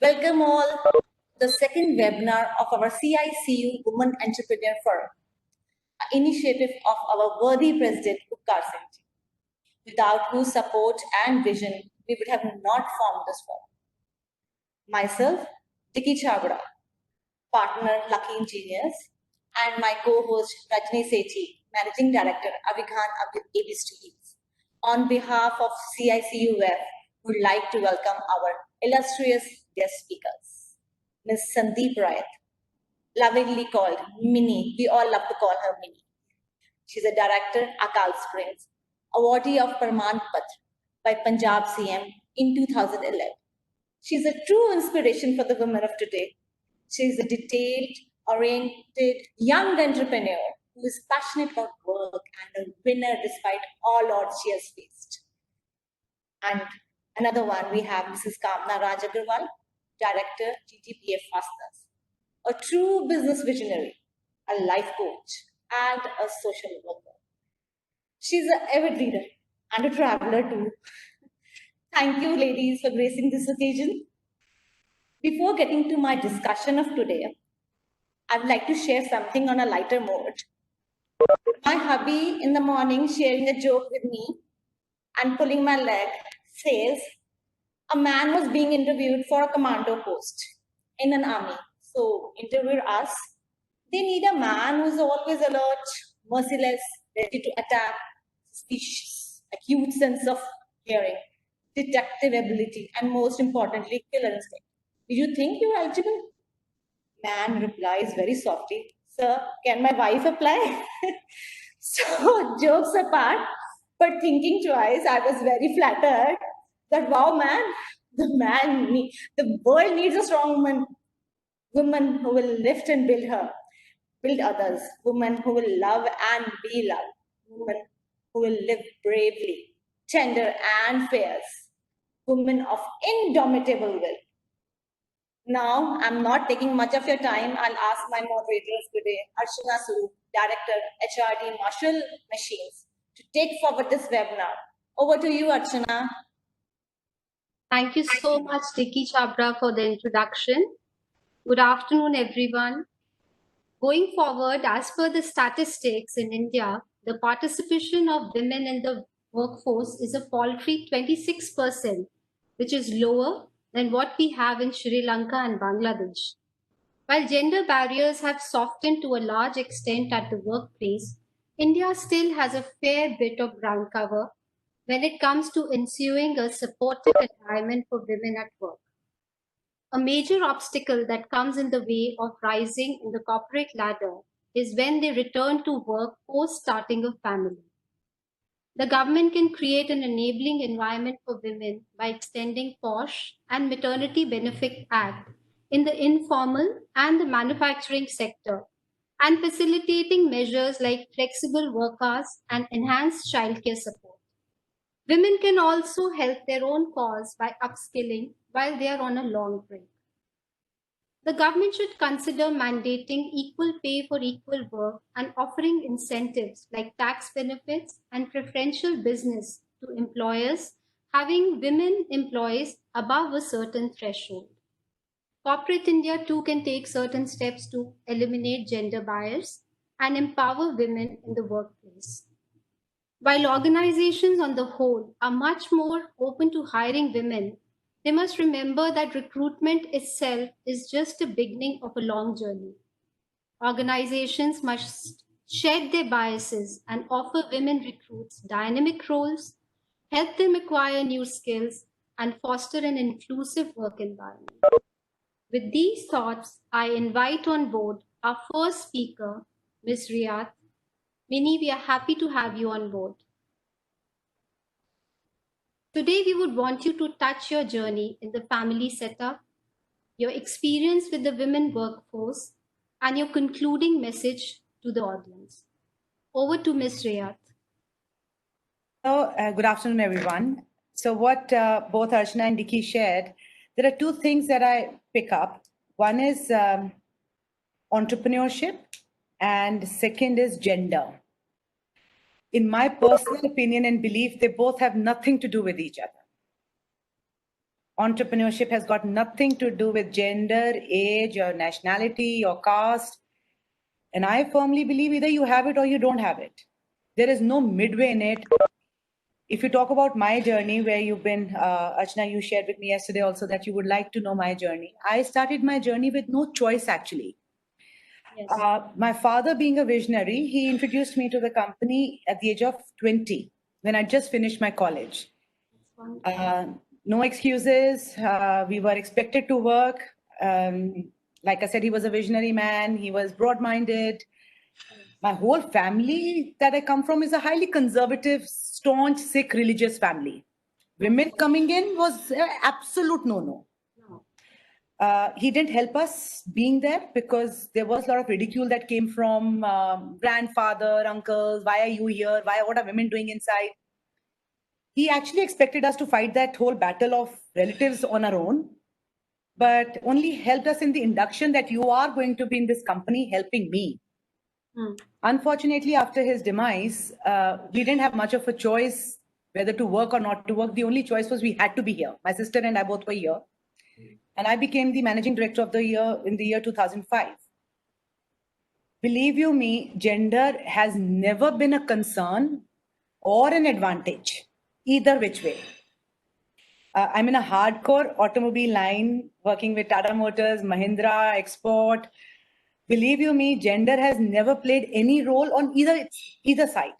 Welcome all to the second webinar of our CICU Women Entrepreneur Forum, an initiative of our worthy President Upkar Singh ji, without whose support and vision we would have not formed this forum. Myself, Diki Chabra, partner Lucky Engineers, and my co-host Rajni Sethi, Managing Director Avighan ABSTEs. On behalf of CICU WEF, would like to welcome our illustrious guest speakers. Ms. Sandeep Rayat, lovingly called Minnie. We all love to call her Minnie. She's a director, Akal Springs, awardee of Parman Patra by Punjab CM in 2011. She's a true inspiration for the women of today. She's a detailed, oriented, young entrepreneur who is passionate about work and a winner despite all odds she has faced. And another one, we have Mrs. Kamna Raj Agarwal, Director, GTPF Fasteners, a true business visionary, a life coach, and a social worker. She's an avid reader and a traveler too. Thank you, ladies, for gracing this occasion. Before getting to my discussion of today, I'd like to share something on a lighter note. My hubby in the morning sharing a joke with me and pulling my leg says, a man was being interviewed for a commando post in an army. So interviewer asks, they need a man who's always alert, merciless, ready to attack, suspicious, acute sense of hearing, detective ability, and most importantly, killer instinct. Do you think you're eligible? Man replies very softly, sir, can my wife apply? So jokes apart, but thinking twice, I was very flattered that wow, man, the world needs a strong woman who will lift and build others, woman who will love and be loved, woman who will live bravely, tender and fierce, woman of indomitable will. Now, I'm not taking much of your time. I'll ask my moderators today, Archana Suru, Director, HRD Marshall Machines, to take forward this webinar. Over to you, Archana. Thank you so much, Diki Chabra, for the introduction. Good afternoon, everyone. Going forward, as per the statistics in India, the participation of women in the workforce is a paltry 26%, which is lower than what we have in Sri Lanka and Bangladesh. While gender barriers have softened to a large extent at the workplace, India still has a fair bit of ground cover when it comes to ensuring a supportive environment for women at work. A major obstacle that comes in the way of rising in the corporate ladder is when they return to work post starting a family. The government can create an enabling environment for women by extending POSH and Maternity Benefit Act in the informal and the manufacturing sector and facilitating measures like flexible work hours and enhanced childcare support. Women can also help their own cause by upskilling while they are on a long break. The government should consider mandating equal pay for equal work and offering incentives like tax benefits and preferential business to employers having women employees above a certain threshold. Corporate India too can take certain steps to eliminate gender bias and empower women in the workplace. While organizations on the whole are much more open to hiring women, they must remember that recruitment itself is just the beginning of a long journey. Organizations must shed their biases and offer women recruits dynamic roles, help them acquire new skills, and foster an inclusive work environment. With these thoughts, I invite on board our first speaker, Ms. Riyat. Minnie, we are happy to have you on board. Today, we would want you to touch your journey in the family setup, your experience with the women workforce, and your concluding message to the audience. Over to Ms. Riyat. So, good afternoon, everyone. So what both Archana and Diki shared, there are two things that I pick up. One is entrepreneurship, and second is gender. In my personal opinion and belief, they both have nothing to do with each other. Entrepreneurship has got nothing to do with gender, age, or nationality, or caste. And I firmly believe either you have it or you don't have it. There is no midway in it. If you talk about my journey, where you've been, Archana, you shared with me yesterday also that you would like to know my journey. I started my journey with no choice, actually. Yes. My father, being a visionary, he introduced me to the company at the age of 20 when I just finished my college. No excuses. We were expected to work. Like I said, he was a visionary man. He was broad-minded. My whole family that I come from is a highly conservative, staunch Sikh religious family. Women coming in was absolute no-no. No. He didn't help us being there because there was a lot of ridicule that came from grandfather, uncles. Why are you here? What are women doing inside? He actually expected us to fight that whole battle of relatives on our own, but only helped us in the induction that you are going to be in this company helping me. Unfortunately, after his demise, we didn't have much of a choice whether to work or not to work. The only choice was we had to be here. My sister and I both were here. And I became the managing director of the year in the year 2005. Believe you me, gender has never been a concern or an advantage, either which way. I'm in a hardcore automobile line, working with Tata Motors, Mahindra, Export. Believe you me, gender has never played any role on either side.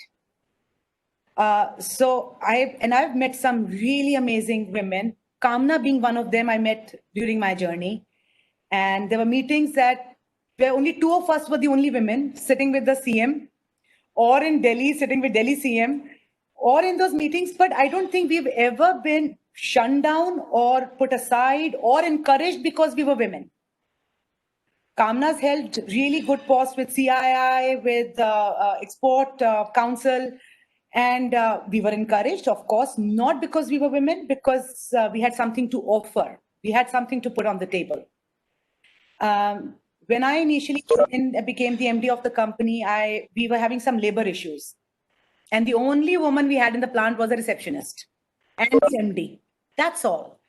So I've met some really amazing women. Kamna being one of them, I met during my journey, and there were meetings that where only two of us were the only women sitting with the CM, or in Delhi sitting with Delhi CM, or in those meetings. But I don't think we've ever been shunned down or put aside or encouraged because we were women. Kamna's held really good posts with CII, with Export Council, and we were encouraged, of course, not because we were women, because we had something to offer. We had something to put on the table. When I initially came in, became the MD of the company, we were having some labor issues. And the only woman we had in the plant was a receptionist and the MD. That's all.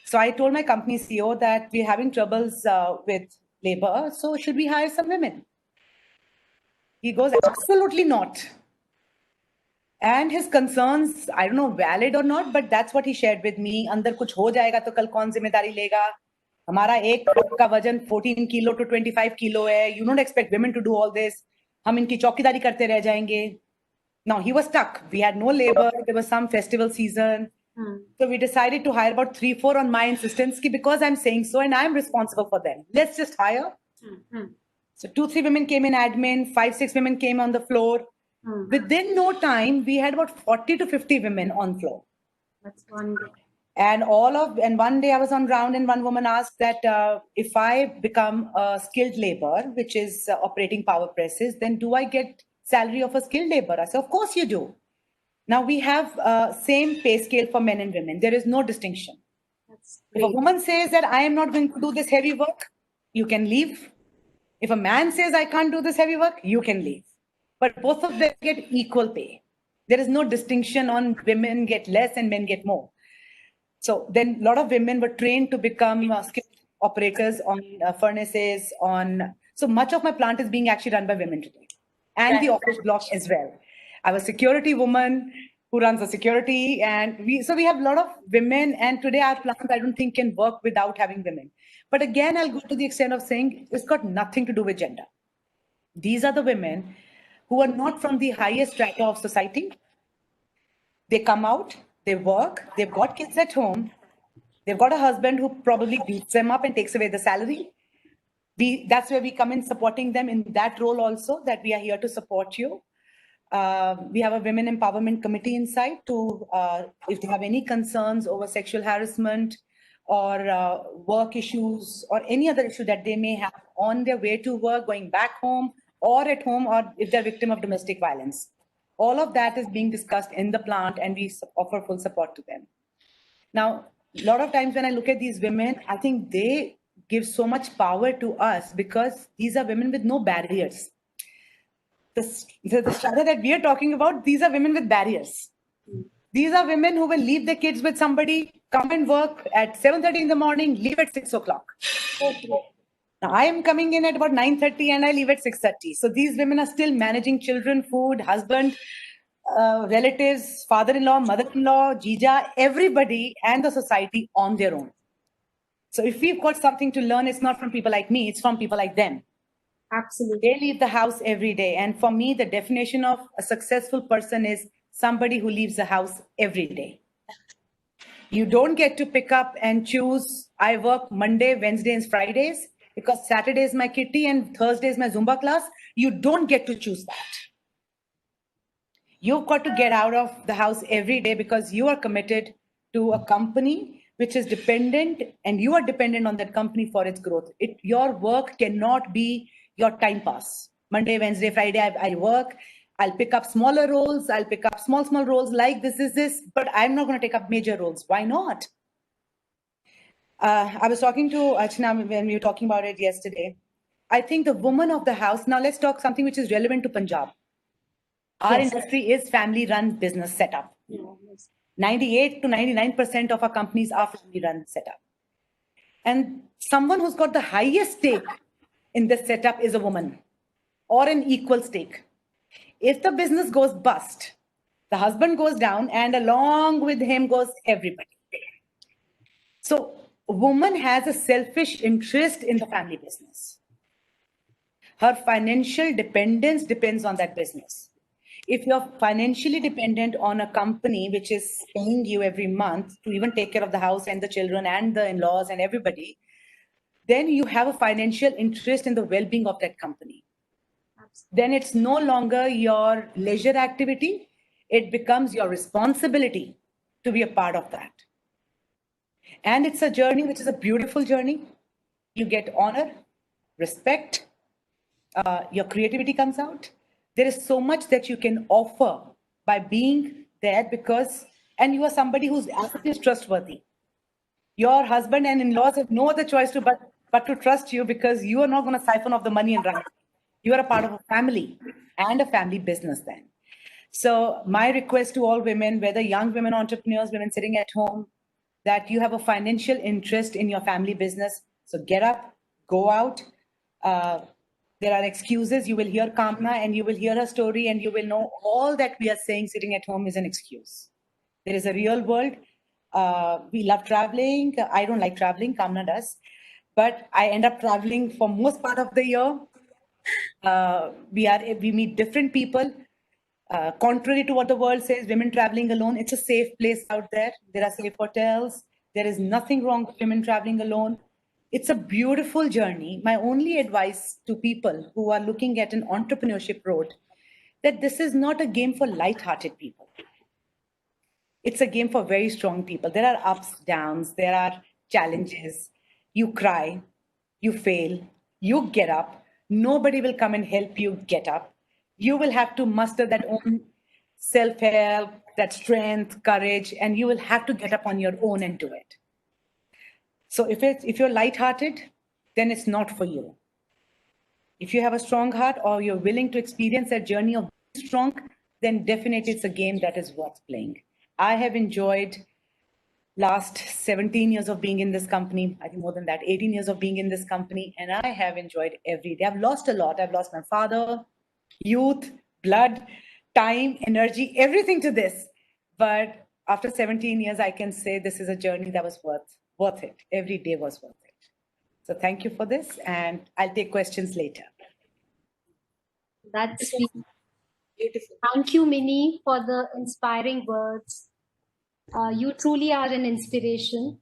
So I told my company CEO that we're having troubles with labor, so should we hire some women? He goes, absolutely not. And his concerns, I don't know, valid or not, but that's what he shared with me. अंदर कुछ हो जाएगा तो कल कौन जिम्मेदारी लेगा? हमारा एक ट्रक का वजन 14 kilo to 25 kilo है. You don't expect women to do all this. हम इनकी चौकीदारी करते रह जाएंगे. Now he was stuck. We had no labor. There was some festival season. So we decided to hire about 3-4 on my insistence because I'm saying so and I'm responsible for them. Let's just hire. So 2-3 women came in admin, 5-6 women came on the floor. Within no time, we had about 40 to 50 women on floor. That's wonderful. And one day I was on round and one woman asked that if I become a skilled labor, which is operating power presses, then do I get salary of a skilled labor? I said, of course you do. Now we have same pay scale for men and women. There is no distinction. That's If a great. woman says that I am not going to do this heavy work, you can leave. If a man says I can't do this heavy work, you can leave. But both of them get equal pay. There is no distinction on women get less and men get more. So then a lot of women were trained to become skilled operators on furnaces, so much of my plant is being actually run by women today. And the office block as well. I have a security woman who runs the security, and we have a lot of women, and today our plant I don't think can work without having women. But again, I'll go to the extent of saying it's got nothing to do with gender. These are the women who are not from the highest strata of society. They come out, they work, they've got kids at home, they've got a husband who probably beats them up and takes away the salary. That's where we come in supporting them in that role also, that we are here to support you. We have a women empowerment committee inside to, if they have any concerns over sexual harassment or work issues or any other issue that they may have on their way to work, going back home or at home, or if they're victim of domestic violence. All of that is being discussed in the plant and we offer full support to them. Now, a lot of times when I look at these women, I think they give so much power to us because these are women with no barriers. The strata that we are talking about, these are women with barriers. These are women who will leave their kids with somebody come and work at 7:30 in the morning, leave at 6 o'clock. Now I am coming in at about 9:30 and I leave at 6:30. So these women are still managing children, food, husband, relatives, father-in-law, mother-in-law, jija, everybody and the society on their own. So if we've got something to learn, it's not from people like me, it's from people like them. Absolutely. They leave the house every day. And for me, the definition of a successful person is somebody who leaves the house every day. You don't get to pick up and choose, I work Monday, Wednesday, and Fridays because Saturday is my kitty and Thursday is my Zumba class. You don't get to choose that. You've got to get out of the house every day because you are committed to a company which is dependent and you are dependent on that company for its growth. Your work cannot be your time pass. Monday, Wednesday, Friday, I work. I'll pick up smaller roles. I'll pick up small roles like this, but I'm not going to take up major roles. Why not? I was talking to Archana when we were talking about it yesterday. I think the woman of the house, now let's talk something which is relevant to Punjab. Our Yes. industry is family-run business setup. Yes. 98 to 99% of our companies are family-run setup. And someone who's got the highest stake in this setup is a woman or an equal stake. If the business goes bust, the husband goes down and along with him goes everybody. So a woman has a selfish interest in the family business. Her financial dependence depends on that business. If you're financially dependent on a company which is paying you every month to even take care of the house and the children and the in-laws and everybody, then you have a financial interest in the well-being of that company. Then it's no longer your leisure activity. It becomes your responsibility to be a part of that. And it's a journey which is a beautiful journey. You get honor, respect, your creativity comes out. There is so much that you can offer by being there because, and you are somebody who's absolutely trustworthy. Your husband and in-laws have no other choice but to trust you because you are not going to siphon off the money and run. You are a part of a family and a family business then. So my request to all women, whether young women entrepreneurs, women sitting at home, that you have a financial interest in your family business. So get up, go out. There are excuses. You will hear Kamna and you will hear her story and you will know all that we are saying sitting at home is an excuse. There is a real world. We love traveling. I don't like traveling. Kamna does. But I end up traveling for most part of the year. We meet different people. Contrary to what the world says, women traveling alone, it's a safe place out there. There are safe hotels. There is nothing wrong with women traveling alone. It's a beautiful journey. My only advice to people who are looking at an entrepreneurship road, that this is not a game for light-hearted people. It's a game for very strong people. There are ups, downs, there are challenges. You cry, you fail, you get up. Nobody will come and help you get up. You will have to muster that own self-help, that strength, courage, and you will have to get up on your own and do it. So if you're light-hearted, then it's not for you. If you have a strong heart or you're willing to experience that journey of being strong, then definitely it's a game that is worth playing. I have enjoyed last 17 years of being in this company, I think more than that, 18 years of being in this company, and I have enjoyed every day. I've lost a lot. I've lost my father, youth, blood, time, energy, everything to this. But after 17 years, I can say this is a journey that was worth it. Every day was worth it. So thank you for this, and I'll take questions later. That's Beautiful. Thank you, Minnie, for the inspiring words. You truly are an inspiration.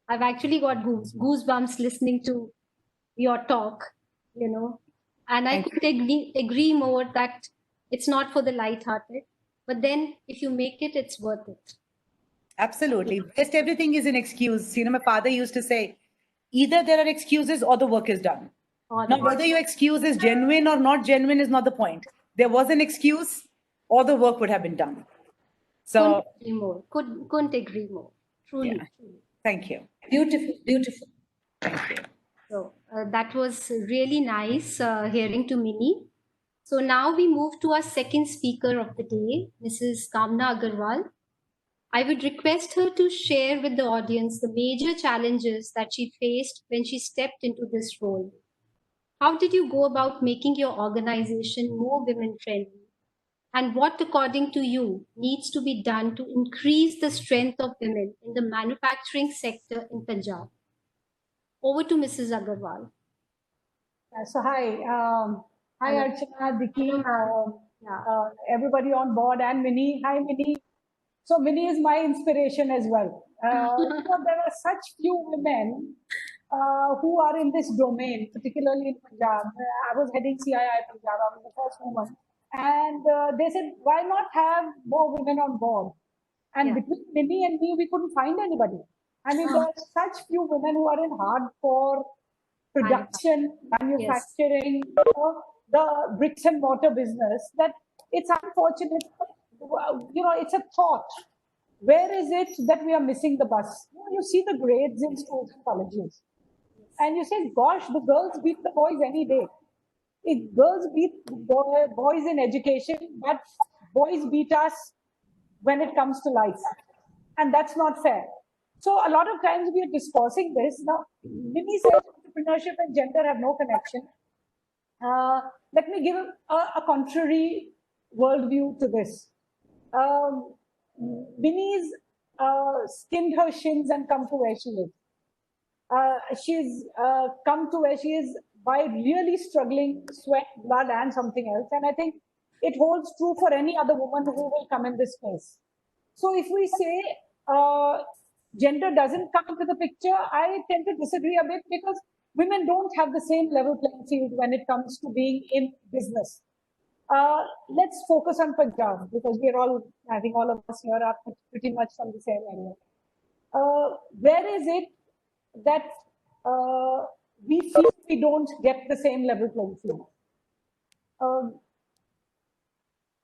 I've actually got goosebumps listening to your talk, and I Thank could agree more that it's not for the light-hearted, but then if you make it, it's worth it. Absolutely. Just everything is an excuse. My father used to say, either there are excuses or the work is done. Now, whether your excuse is genuine or not genuine is not the point. There was an excuse or the work would have been done. So, Couldn't agree more. Couldn't agree more. Truly. yeah. Thank you. Beautiful, beautiful. Thank you. So that was really nice hearing to Minnie. So now we move to our second speaker of the day, Mrs. Kamna Agarwal. I would request her to share with the audience the major challenges that she faced when she stepped into this role. How did you go about making your organization more women friendly? And what, according to you, needs to be done to increase the strength of women in the manufacturing sector in Punjab? Over to Mrs. Agarwal. So hi, hi Hello. Archana, Diki, Hello, ma'am. Yeah. everybody on board, and Minnie. Hi Minnie. So Minnie is my inspiration as well. There are such few women who are in this domain, particularly in Punjab. I was heading CII Punjab. I was the first woman, and they said, why not have more women on board? And Yeah. between Minnie and me, we couldn't find anybody. I mean, there are such few women who are in hardcore production, manufacturing, the bricks and mortar business, that it's unfortunate. It's a thought. Where is it that we are missing the bus? You see the grades in schools and colleges, and you say, gosh, the girls beat the boys any day. If girls beat boys in education, but boys beat us when it comes to life. And that's not fair. So a lot of times we are discussing this. Now, Minnie says entrepreneurship and gender have no connection. Let me give a contrary worldview to this. Minnie's skinned her shins and come to where she is. She's come to where she is by really struggling, sweat, blood, and something else. And I think it holds true for any other woman who will come in this space. So if we say gender doesn't come into the picture, I tend to disagree a bit, because women don't have the same level playing field when it comes to being in business. Let's focus on Punjab, because we're all, I think all of us here are pretty much from the same area. Where is it that we feel we don't get the same level playing field?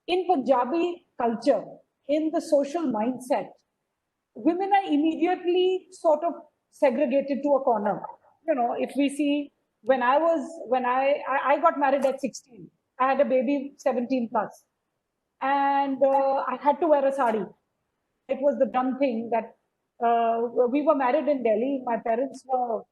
In Punjabi culture, in the social mindset, women are immediately sort of segregated to a corner. If we see, when I got married at 16, I had a baby 17 plus, and I had to wear a sari. It was the dumb thing that we were married in Delhi. My parents were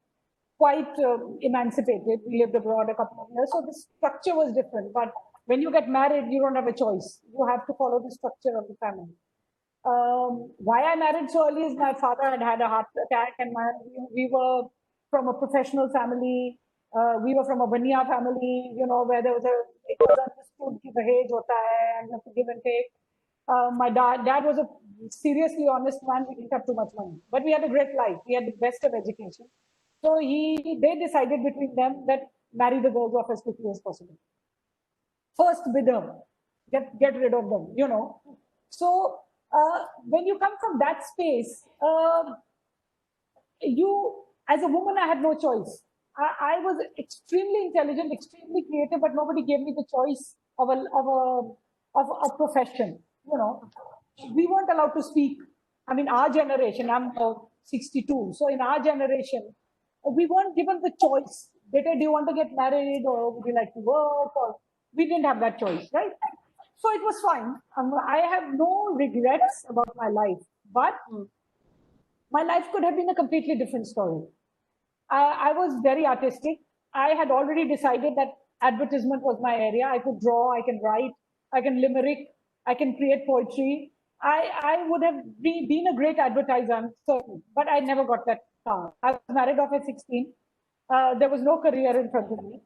quite emancipated. We lived abroad a couple of years, so the structure was different. But when you get married, you don't have a choice. You have to follow the structure of the family. Why I married so early is my father had a heart attack, and we were from a professional family. We were from a Bania family, where it was understood that Dahej hota hai, and you have to give and take. My dad was a seriously honest man. We didn't have too much money, but we had a great life. We had the best of education. So they decided between them that marry the girls off as quickly as possible. First bidder, get rid of them, So when you come from that space, as a woman, I had no choice. I was extremely intelligent, extremely creative, but nobody gave me the choice of a profession. We weren't allowed to speak. I mean, our generation, I'm 62. So in our generation, we weren't given the choice. Beta, do you want to get married, or would you like to work? Or we didn't have that choice, right? So it was fine. I have no regrets about my life, but my life could have been a completely different story. I was very artistic. I had already decided that advertisement was my area. I could draw, I can write, I can limerick, I can create poetry. I would have been a great advertiser, I'm certain, but I never got that far. I was married off at 16. There was no career in front of me.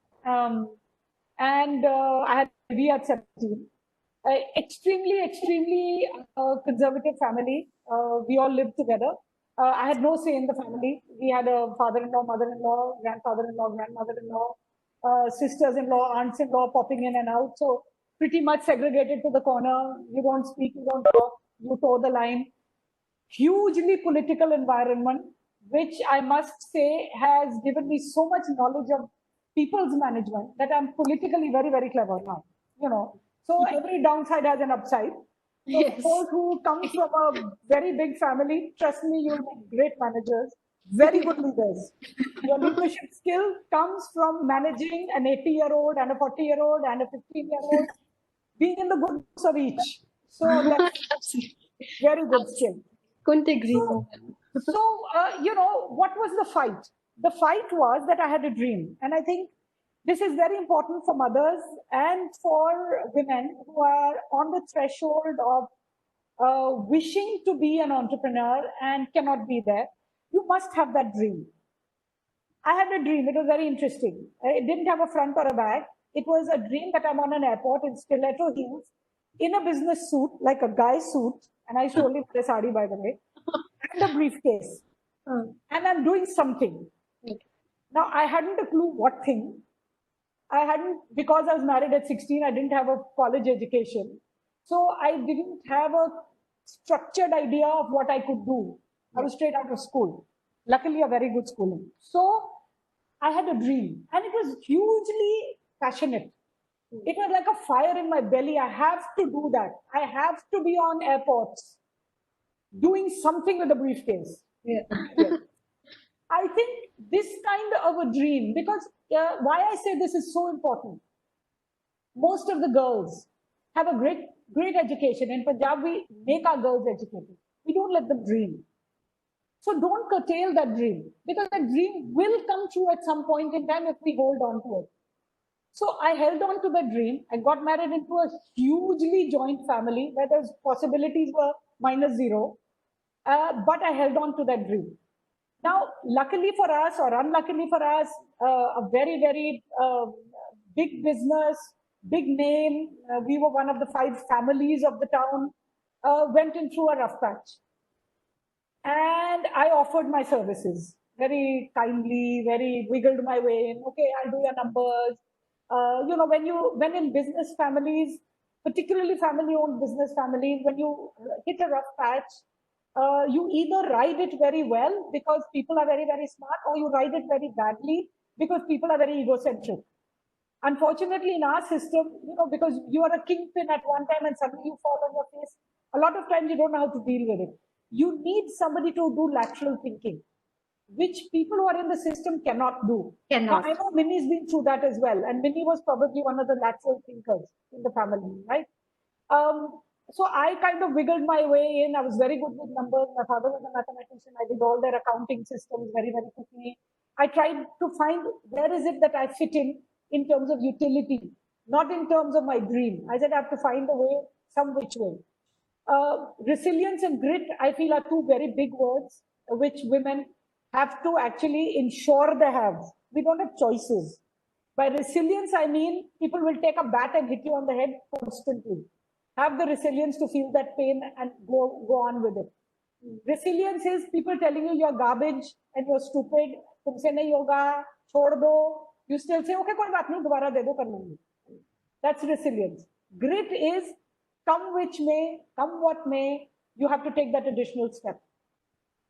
And I had a baby at 17. Extremely conservative family. We all lived together. I had no say in the family. We had a father-in-law, mother-in-law, grandfather-in-law, grandmother-in-law, sisters-in-law, aunts-in-law popping in and out. So pretty much segregated to the corner. You don't speak, you don't talk, you toe the line. Hugely political environment, which I must say has given me so much knowledge of people's management that I'm politically very, very clever now. So every downside has an upside. So Yes. those who come from a very big family, trust me, you'll be great managers, very good leaders. Your leadership skill comes from managing an 80-year-old and a 40-year-old and a 15-year-old, being in the good books of each. So that's very good skill. Couldn't agree So- more. What was the fight? The fight was that I had a dream. And I think this is very important for mothers and for women who are on the threshold of wishing to be an entrepreneur and cannot be there. You must have that dream. I had a dream. It was very interesting. It didn't have a front or a back. It was a dream that I'm on an airport in stiletto heels, in a business suit, like a guy suit. And I only wear a sari, by the way, and a briefcase. And I'm doing something. Now, I hadn't a clue what thing. Because I was married at 16, I didn't have a college education. So I didn't have a structured idea of what I could do. I was straight out of school. Luckily, a very good schooling. So I had a dream, and it was hugely passionate. It was like a fire in my belly. I have to do that. I have to be on airports doing something with a briefcase. Yeah. I think this kind of a dream, because why I say this is so important. Most of the girls have a great education. In Punjab, we make our girls educated. We don't let them dream. So don't curtail that dream, because that dream will come true at some point in time if we hold on to it. So I held on to that dream. I got married into a hugely joint family where the possibilities were -0. But I held on to that dream. Now, luckily for us, or unluckily for us, a very, very big business, big name, we were one of the 5 families of the town, went in through a rough patch. And I offered my services very kindly, very wiggled my way in. Okay, I'll do your numbers. When in business families, particularly family-owned business families, when you hit a rough patch, you either ride it very well because people are very, very smart, or you ride it very badly because people are very egocentric. Unfortunately, in our system, because you are a kingpin at one time and suddenly you fall on your face, a lot of times you don't know how to deal with it. You need somebody to do lateral thinking, which people who are in the system cannot do. Cannot. Now, I know Minnie's been through that as well, and Minnie was probably one of the lateral thinkers in the family, right? So I kind of wiggled my way in. I was very good with numbers. My father was a mathematician. I did all their accounting systems very, very quickly. I tried to find where is it that I fit in terms of utility, not in terms of my dream. I said I have to find a way, some which way. Resilience and grit, I feel, are 2 very big words which women have to actually ensure they have. We don't have choices. By resilience, I mean people will take a bat and hit you on the head constantly. Have the resilience to feel that pain and go on with it. Resilience is people telling you you're garbage and you're stupid. Tumse nahi hoga, chhod do. You still say, okay, koi baat nahi, dobara de do, kar lungi. That's resilience. Grit is come which may, come what may, you have to take that additional step.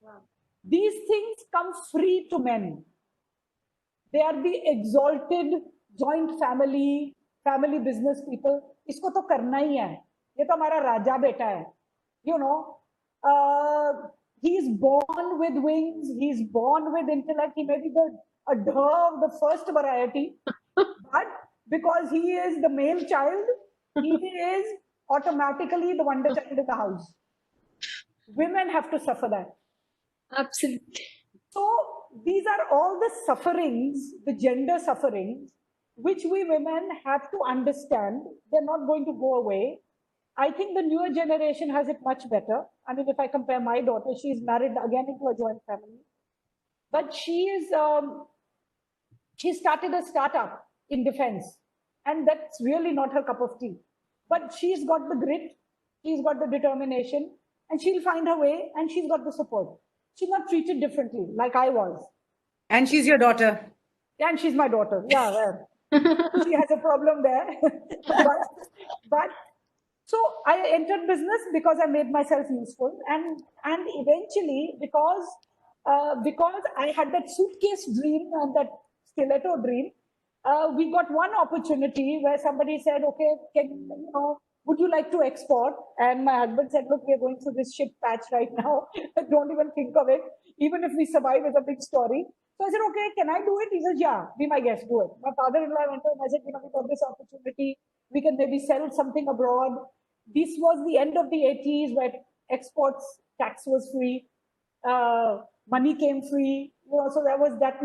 Wow. These things come free to men. They are the exalted joint family business people. इसको तो करना ही है. ये तो हमारा राजा बेटा है. He is born with wings. He is born with intellect. He may be a dove of the first variety, but because he is the male child, he is automatically the wonder child in the house. Women have to suffer that. Absolutely. So these are all the sufferings, the gender sufferings, which we women have to understand. They're not going to go away. I think the newer generation has it much better. I mean, if I compare my daughter, she's married again into a joint family. But she started a startup in defense. And that's really not her cup of tea. But she's got the grit, she's got the determination, and she'll find her way, and she's got the support. She's not treated differently like I was. And she's your daughter. And she's my daughter. Yeah, well, she has a problem there. but so I entered business because I made myself useful, and eventually because I had that suitcase dream and that stiletto dream, we got one opportunity where somebody said, okay, would you like to export? And my husband said, look, we're going through this shit patch right now. Don't even think of it. Even if we survive, it's a big story. So I said, okay, can I do it? He says, yeah, be my guest, do it. My father-in-law went to him. I said, we got this opportunity. We can maybe sell something abroad. This was the end of the 80s where exports tax was free, money came free, so there was that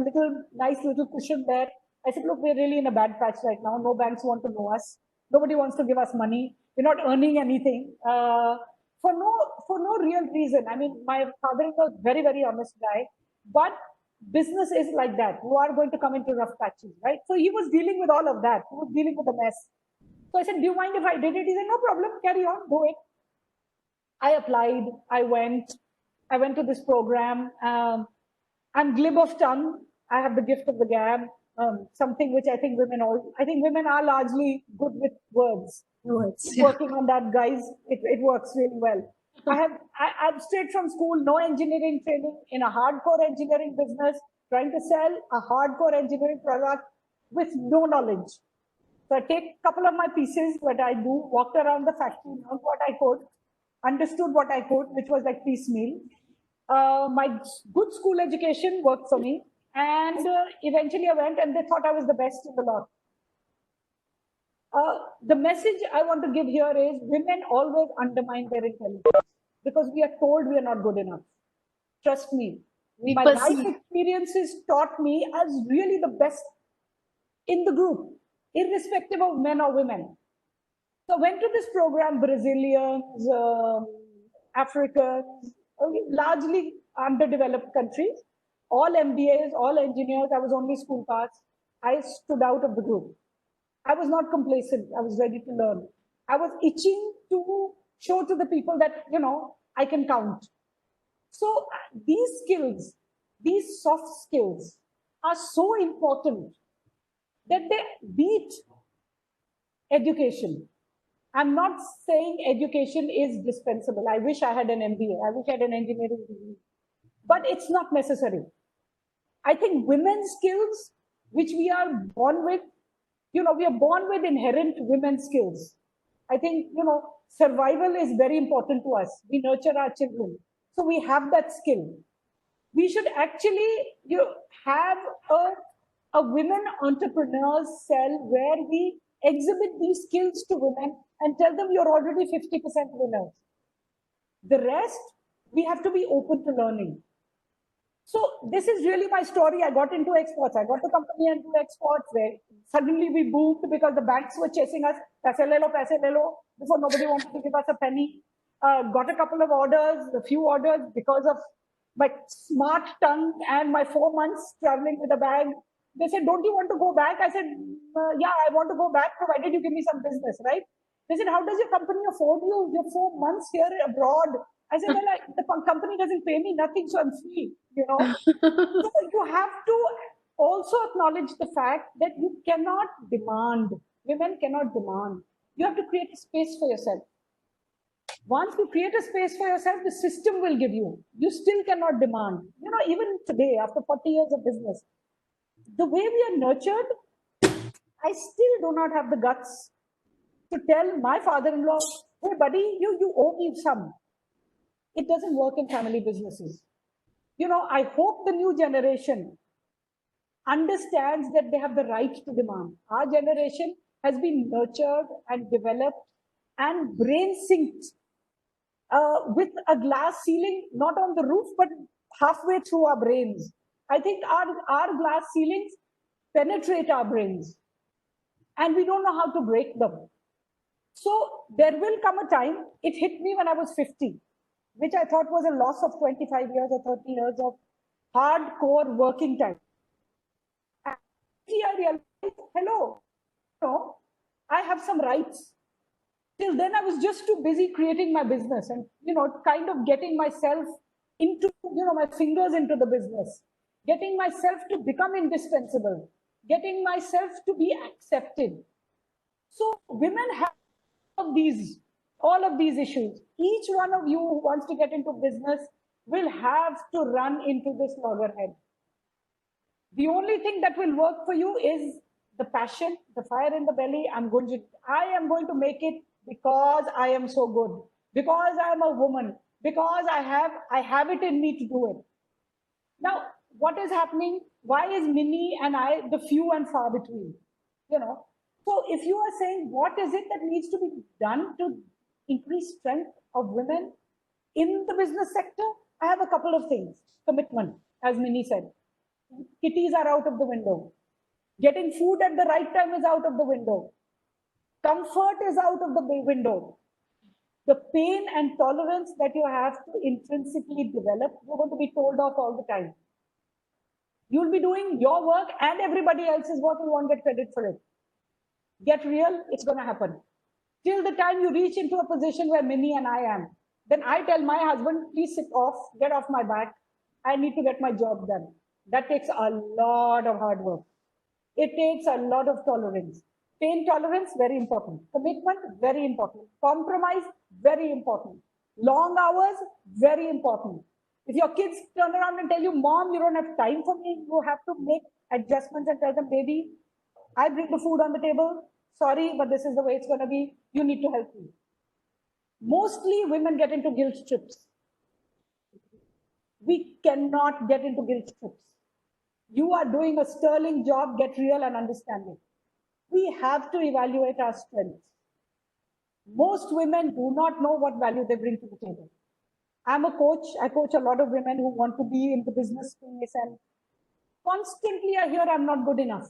nice little cushion there. I said, look, we're really in a bad patch right now. No banks want to know us. Nobody wants to give us money. We're not earning anything for no real reason. I mean, my father-in-law is very, very honest guy, but business is like that. You are going to come into rough patches, right? So he was dealing with all of that. He was dealing with the mess. So I said, do you mind if I did it? He said, no problem, carry on, do it. I applied, I went to this program. I'm glib of tongue. I have the gift of the gab, something which I think women are largely good with words. Working on that, guys, it works really well. I'm straight from school, no engineering training, in a hardcore engineering business, trying to sell a hardcore engineering product with no knowledge. So I take a couple of my pieces, what I do, walked around the factory, learned what I could, understood what I could, which was like piecemeal. My good school education worked for me. And eventually I went and they thought I was the best in the lot. The message I want to give here is women always undermine their intelligence because we are told we are not good enough. Trust me. My life experiences taught me I was really the best in the group, irrespective of men or women. So I went to this program, Brazilians, Africans, largely underdeveloped countries, all MBAs, all engineers. I was only school pass. I stood out of the group. I was not complacent. I was ready to learn. I was itching to show to the people that, I can count. So these skills, these soft skills are so important that they beat education. I'm not saying education is dispensable. I wish I had an MBA. I wish I had an engineering degree. But it's not necessary. I think women's skills, which we are born with, we are born with inherent women's skills. I think, survival is very important to us. We nurture our children. So we have that skill. We should actually have a women entrepreneurs cell where we exhibit these skills to women and tell them you're already 50% winners. The rest, we have to be open to learning. So this is really my story. I got into exports. I got the company into exports where suddenly we boomed because the banks were chasing us. Paise le lo, before nobody wanted to give us a penny. Got a couple of orders, a few orders because of my smart tongue and my 4 months traveling with a bag. They said, don't you want to go back? I said, yeah, I want to go back, provided you give me some business, right? They said, how does your company afford you? You're 4 months here abroad. I said, well, the company doesn't pay me nothing, so I'm free, So you have to also acknowledge the fact that you cannot demand, women cannot demand. You have to create a space for yourself. Once you create a space for yourself, the system will give you. You still cannot demand. Even today, after 40 years of business, the way we are nurtured, I still do not have the guts to tell my father-in-law, hey, buddy, you owe me some. It doesn't work in family businesses. I hope the new generation understands that they have the right to demand. Our generation has been nurtured and developed and brain synced with a glass ceiling, not on the roof, but halfway through our brains. I think our glass ceilings penetrate our brains and we don't know how to break them. So there will come a time, it hit me when I was 50, which I thought was a loss of 25 years or 30 years of hardcore working time. And I realized, hello, I have some rights. Till then, I was just too busy creating my business and, kind of getting myself into, my fingers into the business, getting myself to become indispensable, getting myself to be accepted. So women have all of these issues. Each one of you who wants to get into business will have to run into this loggerhead. The only thing that will work for you is the passion, the fire in the belly. I am going to make it because I am so good, because I am a woman, because I have it in me to do it. Now, what is happening? Why is Minnie and I the few and far between? So if you are saying what is it that needs to be done to increase strength of women, In the business sector, I have a couple of things. Commitment, as Minnie said. Kitties are out of the window. Getting food at the right time is out of the window. Comfort is out of the window. The pain and tolerance that you have to intrinsically develop, you're going to be told off all the time. You'll be doing your work and everybody else's work, you won't get credit for it. Get real, it's going to happen. Till the time you reach into a position where Minnie and I am, then I tell my husband, please sit off, get off my back. I need to get my job done. That takes a lot of hard work. It takes a lot of tolerance. Pain tolerance, very important. Commitment, very important. Compromise, very important. Long hours, very important. If your kids turn around and tell you, Mom, you don't have time for me, you have to make adjustments and tell them, baby, I bring the food on the table. Sorry, but this is the way it's going to be. You need to help me. Mostly women get into guilt trips. We cannot get into guilt trips. You are doing a sterling job, get real and understand it. We have to evaluate our strengths. Most women do not know what value they bring to the table. I'm a coach. I coach a lot of women who want to be in the business space, and constantly I hear I'm not good enough.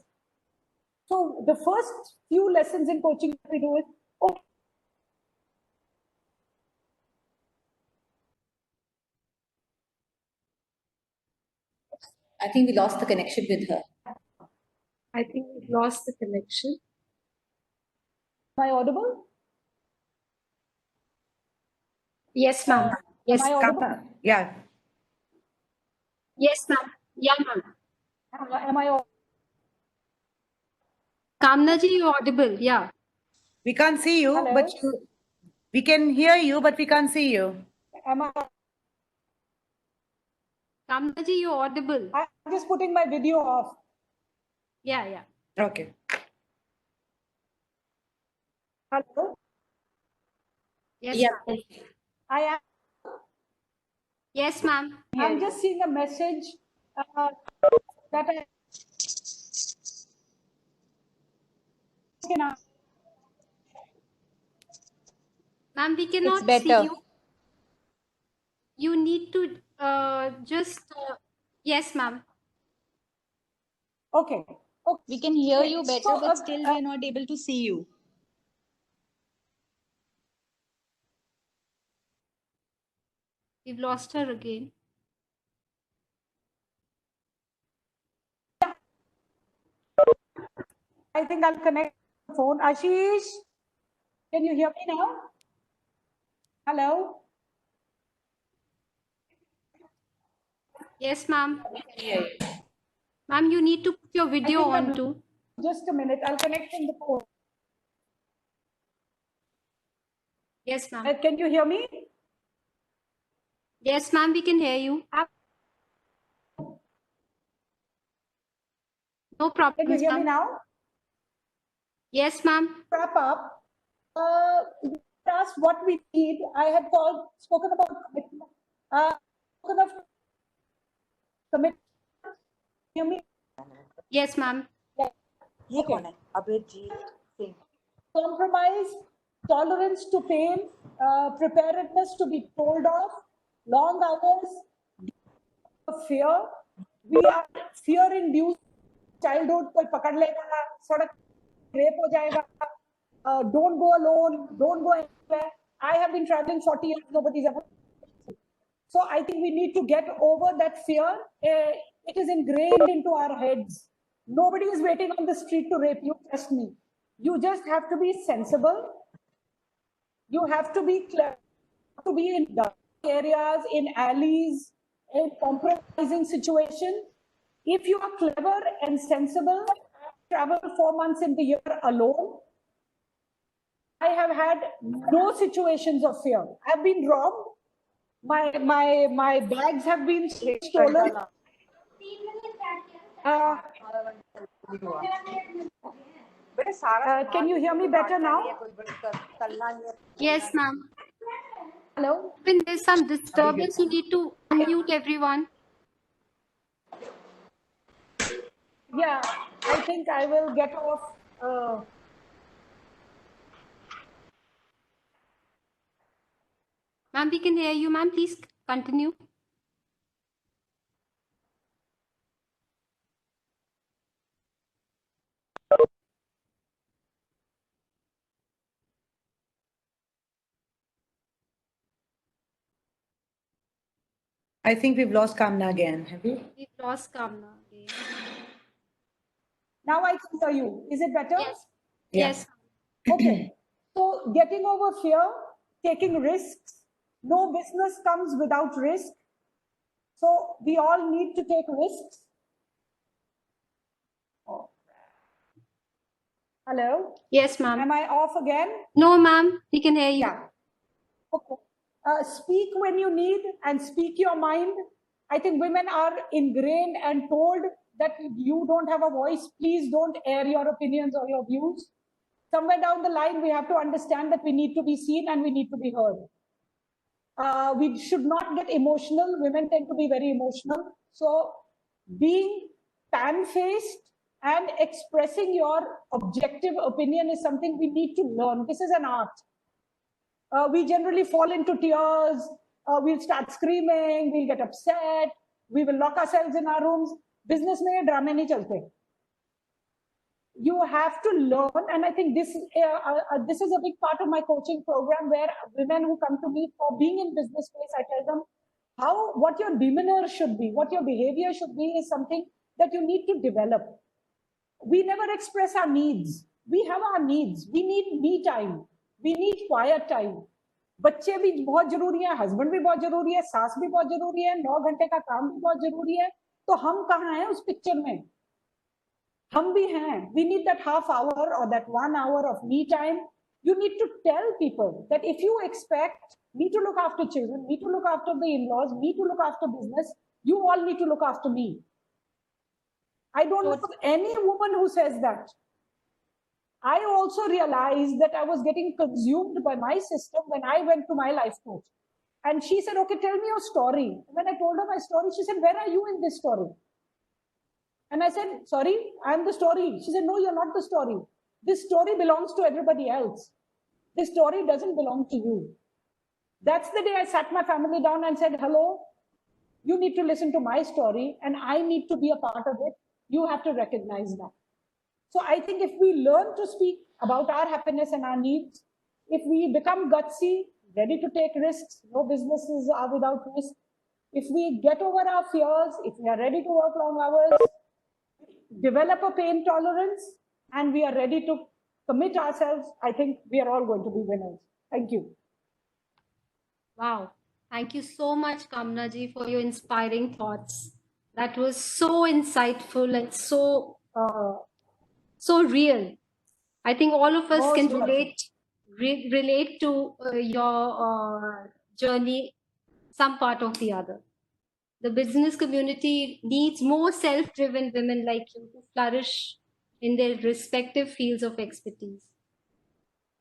So the first few lessons in coaching we do is, okay, I think we lost the connection with her. I think we've lost the connection. am I audible? Yes, ma'am. Yes, Am I audible? Yeah. yes, ma'am. Yeah, ma'am. Am I audible? Kamna ji, you're audible. Yeah. We can't see you, Hello? but we can hear you, but we can't see you. Am I? Kamna ji, you're audible. I'm just putting my video off. Yeah, yeah. Okay. Hello? Yes, Yeah. ma'am. I am. Yes, ma'am. I'm just seeing a message that I can. Ma'am, we cannot see better. you. You need to just. Yes, ma'am. Okay. Okay. We can hear Okay, you better, so, but still we are not able to see you. We've lost her again. I think I'll connect the phone. Ashish, can you hear me now? Hello? Yes, ma'am. Yeah. Ma'am, you need to put your video think on I'm- too. Just a minute. I'll connect in the phone. Yes, ma'am. Can you hear me? Yes, ma'am, we can hear you. No Can you problem, hear me ma'am. now? Yes, ma'am. Wrap up. Asked what we need. I had spoken about commitment. Spoken of commitment. Hear me? Yes, ma'am. ये कौन है Abhijit Singh Compromise, tolerance to pain, preparedness to be told off, long hours, fear. We are fear-induced childhood. कोई पकड़ लेगा, सड़क rape हो जाएगा. Don't go alone. Don't go anywhere. I have been traveling 40 years. Nobody's ever. So I think we need to get over that fear. It is ingrained into our heads. Nobody is waiting on the street to rape you. Trust me. You just have to be sensible. You have to be clever, to be in dark areas, in alleys, in compromising situations. If you are clever and sensible, travel 4 months in the year alone. I have had no situations of fear. I've been robbed. My bags have been stolen. बेटे सारा Can you hear me better now? Yes, ma'am. Hello? When there's some disturbance, you need to unmute everyone. Yeah, I think I will get off. Ma'am, we can hear you. Ma'am, please continue. I think we've lost Kamna again, have we? We've lost Kamna again. Now I can hear you. Is it better? Yes. Yeah. Yes. Okay. So getting over fear, taking risks. No business comes without risk. So we all need to take risks. Oh. Hello? Yes, ma'am. Am I off again? No, ma'am, we can hear you. Yeah. Okay. Speak when you need and speak your mind. I think women are ingrained and told that you don't have a voice. Please don't air your opinions or your views. Somewhere down the line, we have to understand that we need to be seen and we need to be heard. We should not get emotional. Women tend to be very emotional. So being pan-faced and expressing your objective opinion is something we need to learn. This is an art. We generally fall into tears. We'll start screaming. We'll get upset. We will lock ourselves in our rooms. Business में drama नहीं चलते. You have to learn, and I think this is a big part of my coaching program, where women who come to me for being in business space, I tell them what your demeanor should be, what your behavior should be, is something that you need to develop. We never express our needs. We have our needs. We need me time. We need quiet time. बच्चे भी बहुत जरूरी है, husband भी बहुत जरूरी है, सास भी बहुत जरूरी है, 9 घंटे का काम भी बहुत जरूरी है. तो हम कहाँ हैं उस पिक्चर में? हम भी हैं. We need that half hour or that 1 hour of me time. You need to tell people that if you expect me to look after children, me to look after the in-laws, me to look after business, you all need to look after me. I don't know any woman who says that. I also realized that I was getting consumed by my system when I went to my life coach. And she said, okay, tell me your story. When I told her my story, she said, where are you in this story? And I said, sorry, I'm the story. She said, no, you're not the story. This story belongs to everybody else. This story doesn't belong to you. That's the day I sat my family down and said, hello, you need to listen to my story and I need to be a part of it. You have to recognize that. So I think if we learn to speak about our happiness and our needs, if we become gutsy, ready to take risks, no businesses are without risk. If we get over our fears, if we are ready to work long hours, develop a pain tolerance, and we are ready to commit ourselves, I think we are all going to be winners. Thank you. Wow. Thank you so much, Kamna ji, for your inspiring thoughts. That was so insightful and so real. I think all of us can relate to your journey, some part of the other. The business community needs more self-driven women like you to flourish in their respective fields of expertise.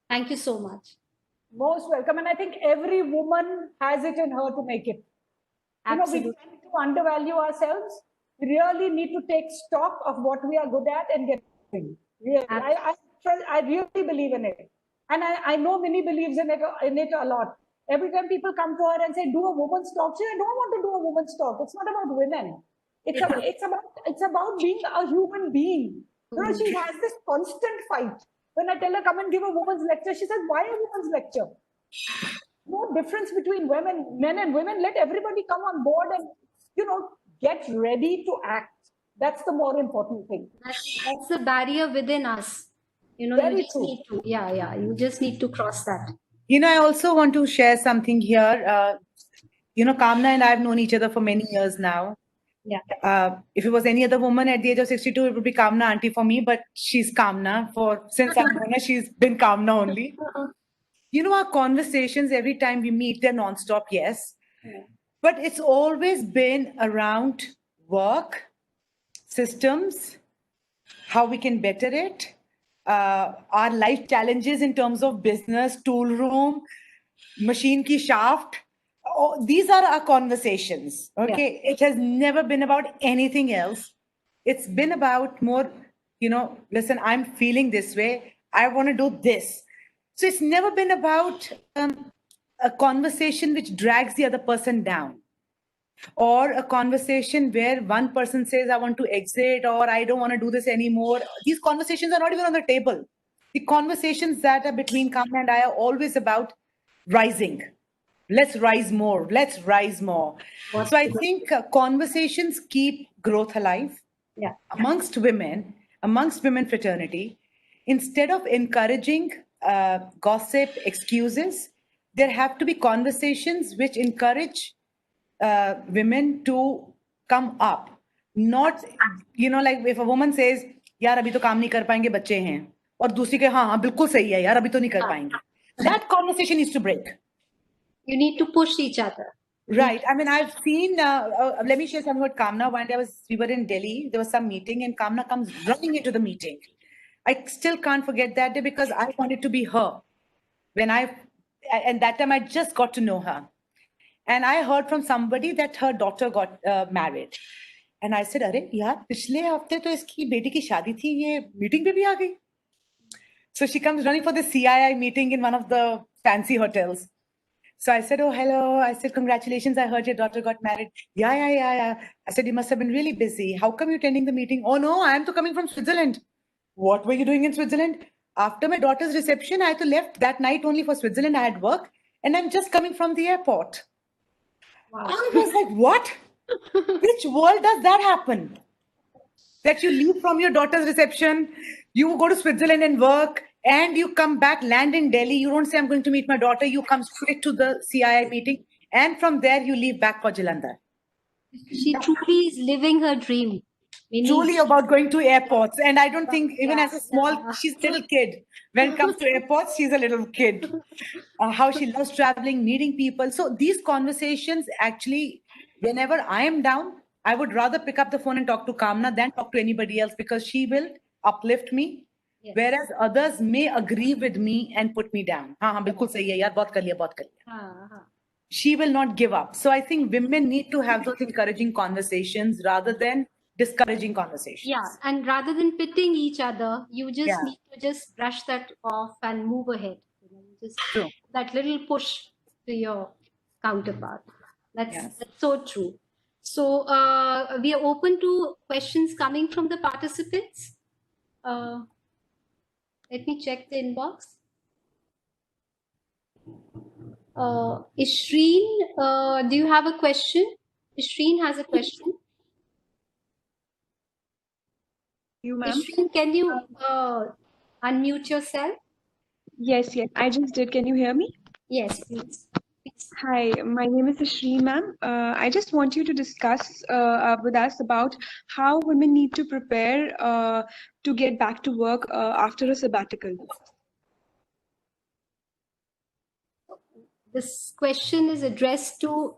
Thank you so much. Most welcome. And I think every woman has it in her to make it. Absolutely. You know, we tend to undervalue ourselves. We really need to take stock of what we are good at and get it. Really. I really believe in it. And I know Minnie believes in it a lot. Every time people come to her and say, do a woman's talk, she says, I don't want to do a woman's talk. It's not about women. It's about being a human being. You know, she has this constant fight. When I tell her, come and give a woman's lecture, she says, why a woman's lecture? No difference between men and women. Let everybody come on board and, you know, get ready to act. That's the more important thing. That's the barrier within us. You know, Very true. need to, you just need to cross that. You know, I also want to share something here. You know, Kamna and I have known each other for many years now. Yeah. If it was any other woman at the age of 62, it would be Kamna auntie for me, but she's Kamna. Since I've known her, she's been Kamna only. You know, our conversations every time we meet, they're nonstop, yes. Yeah. But it's always been around work, systems, how we can better it, our life challenges in terms of business, tool room, machine ki shaft. Oh, these are our conversations, okay? Yeah. It has never been about anything else. It's been about more, you know, listen, I'm feeling this way. I want to do this. So it's never been about a conversation which drags the other person down, or a conversation where one person says, I want to exit, or I don't want to do this anymore. These conversations are not even on the table. The conversations that are between Kamna and I are always about rising. Let's rise more. Let's rise more. So I think conversations keep growth alive Yeah. amongst women fraternity. Instead of encouraging gossip, excuses, there have to be conversations which encourage women to come up. Not, like if a woman says, यार अभी तो काम नहीं कर पाएंगे बच्चे हैं, और दूसरी के हाँ हाँ बिल्कुल सही है यार अभी तो नहीं कर पाएंगे. That conversation needs to break. You need to push each other. Right. I mean, I've seen, let me share something about Kamna. One day we were in Delhi, there was some meeting and Kamna comes running into the meeting. I still can't forget that day because I wanted to be her. And that time I just got to know her. And I heard from somebody that her daughter got married. And I said, अरे यार पिछले हफ्ते तो इसकी बेटी की शादी थी, ये meeting पे भी आ गई. So she comes running for the CII meeting in one of the fancy hotels. So I said, oh, hello. I said, congratulations. I heard your daughter got married. Yeah. I said, you must have been really busy. How come you're attending the meeting? Oh, no, I am to coming from Switzerland. What were you doing in Switzerland? After my daughter's reception, I had to left that night only for Switzerland. I had work and I'm just coming from the airport. Wow. I was like, what? Which world does that happen? That you leave from your daughter's reception, you go to Switzerland and work, and you come back, land in Delhi. You don't say, I'm going to meet my daughter. You come straight to the CII meeting. And from there, you leave back for Jalandhar. She truly is living her dream. Truly about going to airports. And I don't think, even as a small, she's a little kid. When it comes to airports, she's a little kid. How she loves traveling, meeting people. So these conversations actually, whenever I am down, I would rather pick up the phone and talk to Kamna than talk to anybody else because she will uplift me. Yes. Whereas others may agree with me and put me down. हाँ बिल्कुल सही है यार बहुत कर लिया. She will not give up. So I think women need to have those encouraging conversations rather than discouraging conversations. Yeah, and rather than pitting each other, you just Yeah. need to just brush that off and move ahead. Just True. that little push to your counterpart. That's so true. So we are open to questions coming from the participants. Let me check the inbox. Ishreen, do you have a question? Ishreen has a question. You, ma'am? Ishreen, can you unmute yourself? Yes, I just did. Can you hear me? Yes, please. Hi, my name is Ashri, ma'am. I just want you to discuss with us about how women need to prepare to get back to work after a sabbatical. This question is addressed to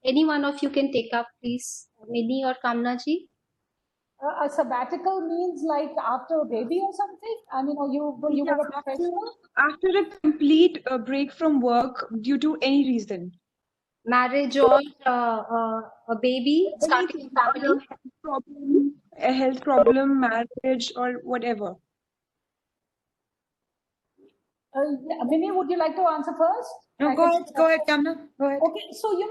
any one of you can take up, please. Mini or Kamna ji? A sabbatical means like after a baby or something? I mean, or you were a professional? After a complete break from work due to any reason. Marriage or a baby, starting a family? A health problem, marriage, or whatever. Mini, would you like to answer first? No, go ahead, Kamna. Go ahead. Okay, so you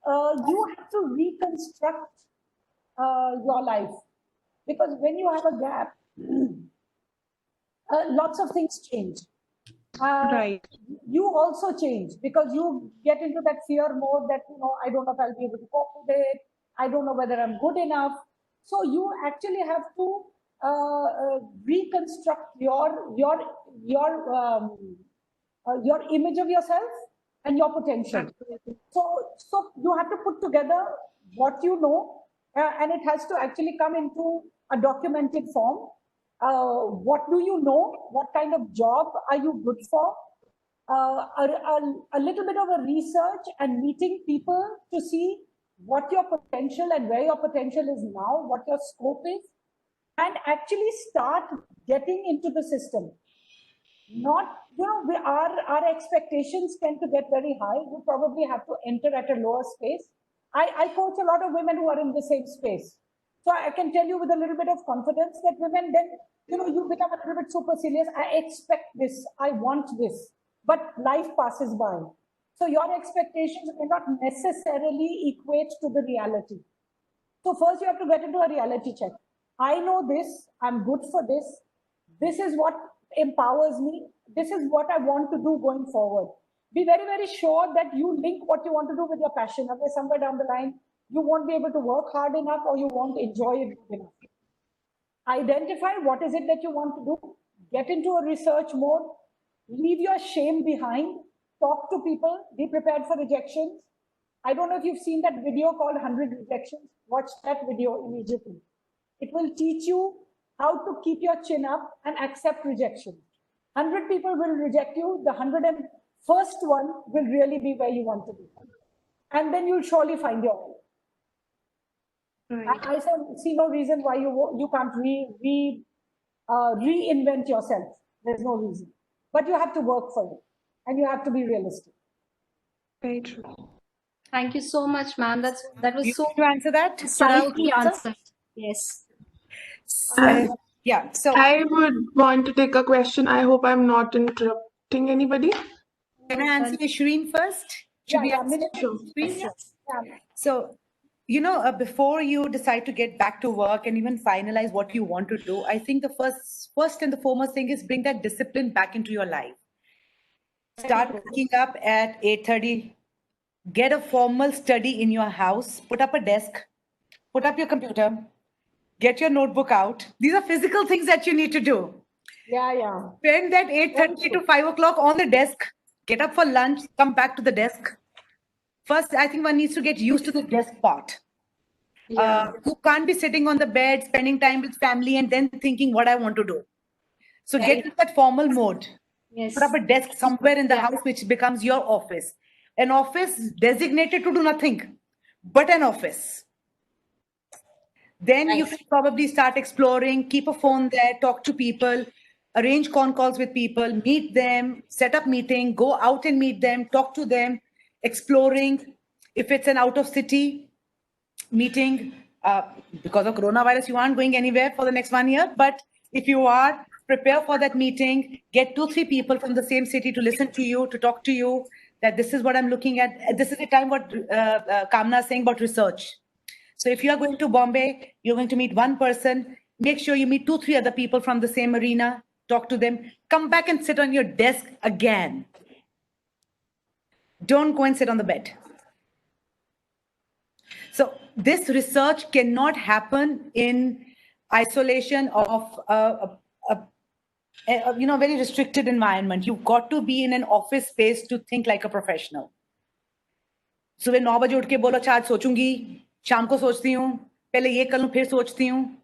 have to reconstruct your life, because when you have a gap, lots of things change. Right. You also change because you get into that fear mode that I don't know if I'll be able to cope with it. I don't know whether I'm good enough. So you actually have to reconstruct your image of yourself and your potential. So you have to put together what you know, and it has to actually come into a documented form. What do you know? What kind of job are you good for? A little bit of a research and meeting people to see what your potential and where your potential is now, what your scope is, and actually start getting into the system. Not, our expectations tend to get very high. You probably have to enter at a lower space. I coach a lot of women who are in the same space. So I can tell you with a little bit of confidence that women then, you become a little bit supercilious. I expect this. I want this. but life passes by. So your expectations may not necessarily equate to the reality. So first you have to get into a reality check. I know this, I'm good for this. This is what empowers me. This is what I want to do going forward. Be very, very sure that you link what you want to do with your passion. Otherwise, somewhere down the line, you won't be able to work hard enough or you won't enjoy it good enough. Identify what is it that you want to do. Get into a research mode. Leave your shame behind. Talk to people. Be prepared for rejections. I don't know if you've seen that video called 100 Rejections. Watch that video immediately. It will teach you how to keep your chin up and accept rejection. 100 people will reject you. The 101st one will really be where you want to be. And then you'll surely find your way. Right. I see no reason why you can't reinvent yourself. There's no reason. But you have to work for it. And you have to be realistic. Very true. Thank you so much, ma'am. That was You so want to answer that? precisely answered. Yes. Yeah. So I would want to take a question. I hope I'm not interrupting anybody. can I answer Shreen first? Should we answer Sure. Shreen? Yeah. So, before you decide to get back to work and even finalize what you want to do, I think the first and the foremost thing is bring that discipline back into your life. Start waking up at 8:30. Get a formal study in your house. Put up a desk. Put up your computer. Get your notebook out. These are physical things that you need to do. Yeah. Spend that 8:30 to 5 o'clock on the desk. Get up for lunch. Come back to the desk. First, I think one needs to get used to the desk part. You can't be sitting on the bed, spending time with family, and then thinking what I want to do. So get into that formal mode. Yes. Put up a desk somewhere in the house, which becomes your office. An office designated to do nothing, but an office. Then you can probably start exploring, keep a phone there, talk to people, arrange con calls with people, meet them, set up meeting, go out and meet them, talk to them, exploring. If it's an out of city meeting, because of coronavirus, you aren't going anywhere for the next 1 year. But if you are, prepare for that meeting, get 2-3 people from the same city to listen to you, to talk to you, that this is what I'm looking at. This is the time what Kamna is saying about research. So if you are going to Bombay, you're going to meet one person, make sure you meet 2-3 other people from the same arena, talk to them, come back and sit on your desk again. Don't go and sit on the bed. So this research cannot happen in isolation of a very restricted environment. You've got to be in an office space to think like a professional. सुबह 9 बजे उठ के बोलो अच्छा आज सोचूंगी शाम को सोचती हूँ पहले ये कर लूँ फिर सोचती हूँ.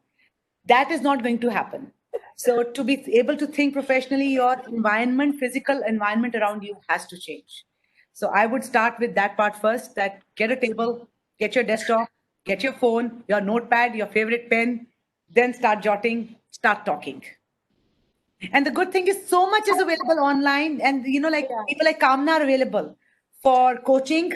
That is not going to happen. So to be able to think professionally, your environment, physical environment around you has to change. So I would start with that part first, that get a table, get your desktop, get your phone, your notepad, your favorite pen, then start jotting, start talking. And the good thing is so much is available online, and people like Kamna are available for coaching,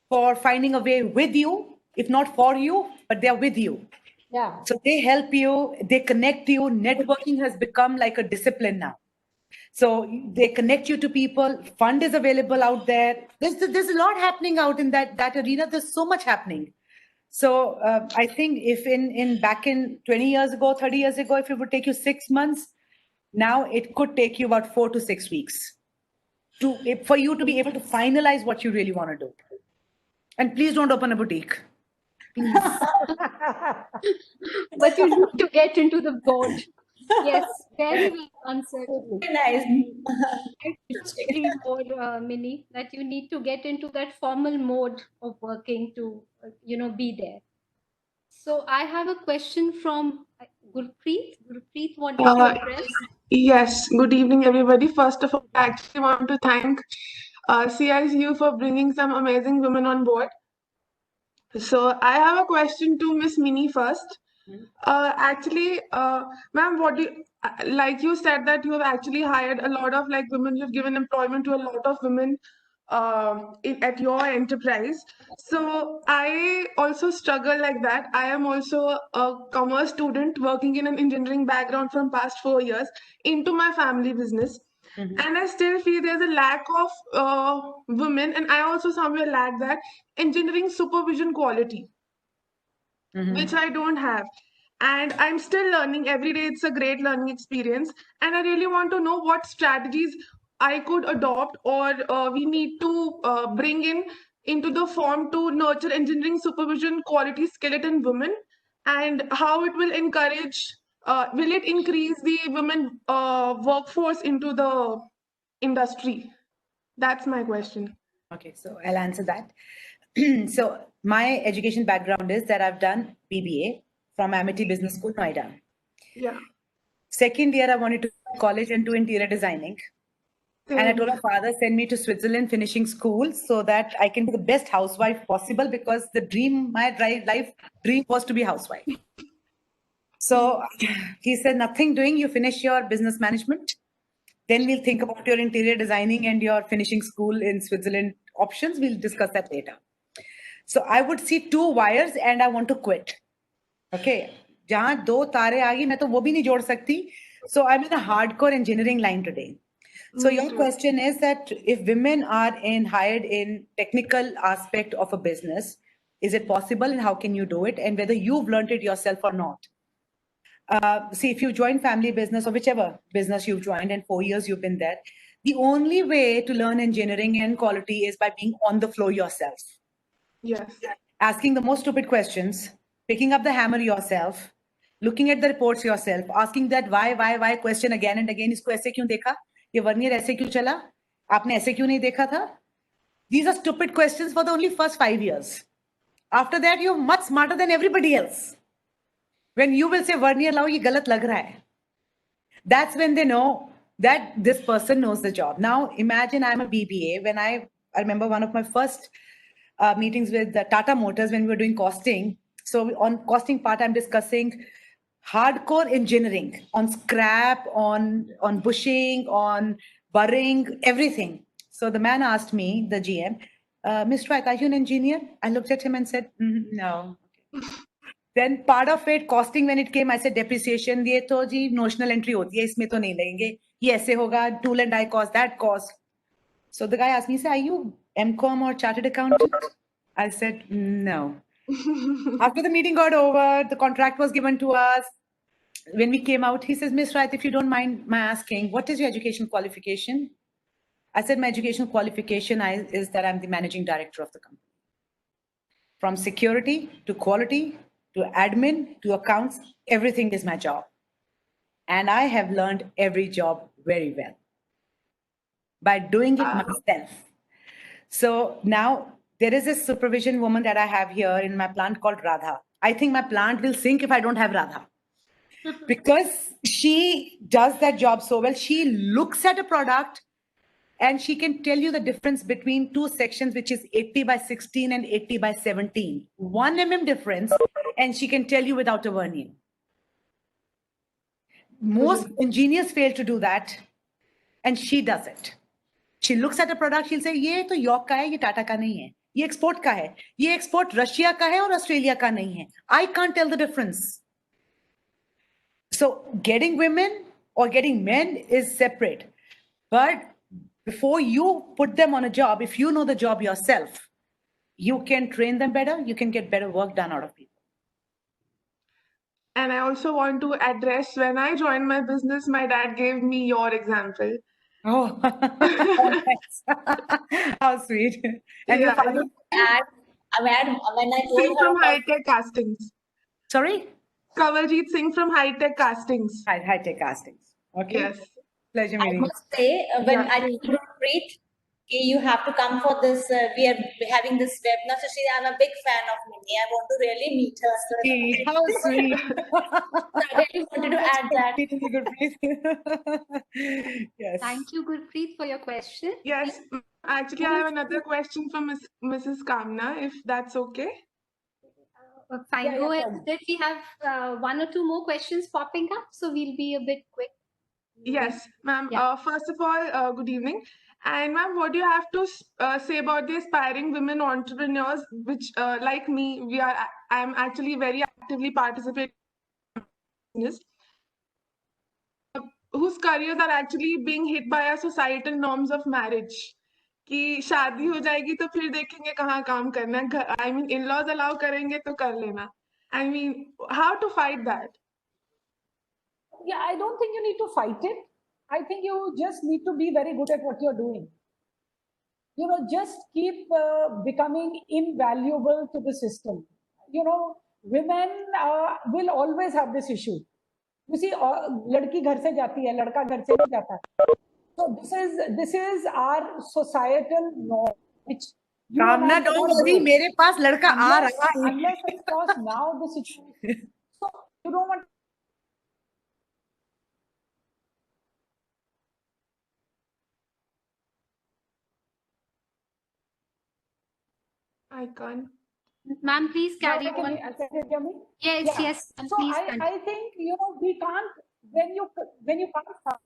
for finding a way with you, if not for you, but they're with you. Yeah. So they help you, they connect you. Networking has become like a discipline now. So they connect you to people. Fund is available out there. There's a lot happening out in that arena. There's so much happening. So I think if back in 20 years ago, 30 years ago, if it would take you 6 months, now it could take you about 4 to 6 weeks for you to be able to finalize what you really want to do. And please don't open a boutique. Please. But you need to get into the board. Yes, very well answered. Nice. More, Minnie, that you need to get into that formal mode of working to, be there. So I have a question from Gurpreet. Gurpreet, what did you address? Yes, good evening, everybody. First of all, I actually want to thank CICU for bringing some amazing women on board. So I have a question to Miss Minnie first. Ma'am, like you said that you have actually hired a lot of women, you've given employment to a lot of women at your enterprise. So I also struggle like that. I am also a commerce student working in an engineering background from past 4 years into my family business. Mhm. and I still feel there's a lack of women, and I also somewhere lack that engineering supervision quality, Mhm. which I don't have. And I'm still learning every day. It's a great learning experience. And I really want to know what strategies I could adopt, or we need to bring in into the form to nurture engineering supervision quality skeleton women, and how it will encourage, will it increase the women workforce into the industry? That's my question. Okay, so I'll answer that. So my education background is that I've done BBA from Amity Business School, Noida. Yeah. Second year, I wanted to go to college and do interior designing. And I Same. told my father, send me to Switzerland finishing school so that I can be the best housewife possible, because the dream, my life dream was to be a housewife. So he said, nothing doing, you finish your business management. Then we'll think about your interior designing and your finishing school in Switzerland options. We'll discuss that later. So I would see two wires and I want to quit. Okay. जहाँ दो तारे आ गई मैं तो वो भी नहीं जोड़ सकती. So I'm in a hardcore engineering line today. So Me your too. question is that if women are hired in technical aspect of a business, is it possible and how can you do it, and whether you've learned it yourself or not? See, if you join family business or whichever business you've joined and 4 years you've been there, the only way to learn engineering and quality is by being on the floor yourself, Yes. asking the most stupid questions, picking up the hammer yourself, looking at the reports yourself, asking that why question again and again. इसको ऐसे क्यों देखा? ये vernier ऐसे क्यों चला? आपने ऐसे क्यों नहीं देखा था? These are stupid questions for the only first 5 years. After that, you're much smarter than everybody else. When you will say vernier lao, ye galat lag raha hai. That's when they know that this person knows the job. Now, imagine I'm a BBA. When I remember one of my first meetings with Tata Motors when we were doing costing. So on costing part, I'm discussing hardcore engineering on scrap, on bushing, on burring, everything. So the man asked me, the GM, Mr. White, are you an engineer? I looked at him and said, no. Then part of it, costing, when it came, I said depreciation, ये तो जी notional entry होती है, इसमें तो नहीं लगेंगे, ये ऐसे होगा, tool and die cost, that cost. So the guy asked me, are you MCOM or chartered accountant? I said, no. After the meeting got over, the contract was given to us. When we came out, he says, Miss Wright, if you don't mind my asking, what is your education qualification? I said, my education qualification is that I'm the managing director of the company. From security to quality to admin to accounts, everything is my job. And I have learned every job very well by doing it myself. So now there is a supervision woman that I have here in my plant called Radha. I think my plant will sink if I don't have Radha. Because she does that job so well. She looks at a product and she can tell you the difference between two sections, which is 80 by 16 and 80 by 17. 1 mm difference, and she can tell you without a vernier. Most engineers fail to do that, and she does it. She looks at a product, she'll say, ये तो York का है, ये Tata का नहीं है. ये export का है. ये export Russia का है और Australia का नहीं है. I can't tell the difference. So getting women or getting men is separate. But before you put them on a job, if you know the job yourself, you can train them better, you can get better work done out of people. And I also want to address, when I joined my business, my dad gave me your example. Oh, how sweet. And your Yeah. father? And when I Singh told her from about High Tech Castings. Sorry? Kavaljeet Singh from High Tech Castings. High tech castings. Okay. Yes. Pleasure I meeting you. must say, when Yeah. I told Gurpreet, you have to come for this, we are having this webinar. So I'm a big fan of Minnie. I want to really meet her. So Sweet. How sweet. I really wanted to add that. Meeting you, Gurpreet. Yes. Thank you, Gurpreet, for your question. Yes. Actually, I have another question from Mrs. Kamna, if that's okay. Fine, Yeah, go yeah, ahead. We have 1 or 2 more questions popping up, so we'll be a bit quick. Yes, ma'am. Yeah. First of all, good evening. And ma'am, what do you have to say about the aspiring women entrepreneurs, which, like me, I'm actually very actively participating in this. whose careers are actually being hit by our societal norms of marriage. कि शादी हो जाएगी तो फिर देखेंगे कहाँ काम करना है. I mean, in-laws allow करेंगे तो कर लेना. I mean, how to fight that? Yeah, I don't think you need to fight it. I think you just need to be very good at what you're doing. You know, just keep becoming invaluable to the system. You know, women will always have this issue. You see, लड़की घर से जाती है, लड़का घर से नहीं जाता. So this is our societal norm, which you and I कामना, don't cannot worry, break. मेरे पास लड़का आ Unless, रहा है. unless of course now the situation. So you don't want. I can't. Ma'am, please carry Now, on. can you hear me? Yes, Yeah. yes, ma'am, So please continue. I think, you know, we can't, when you can't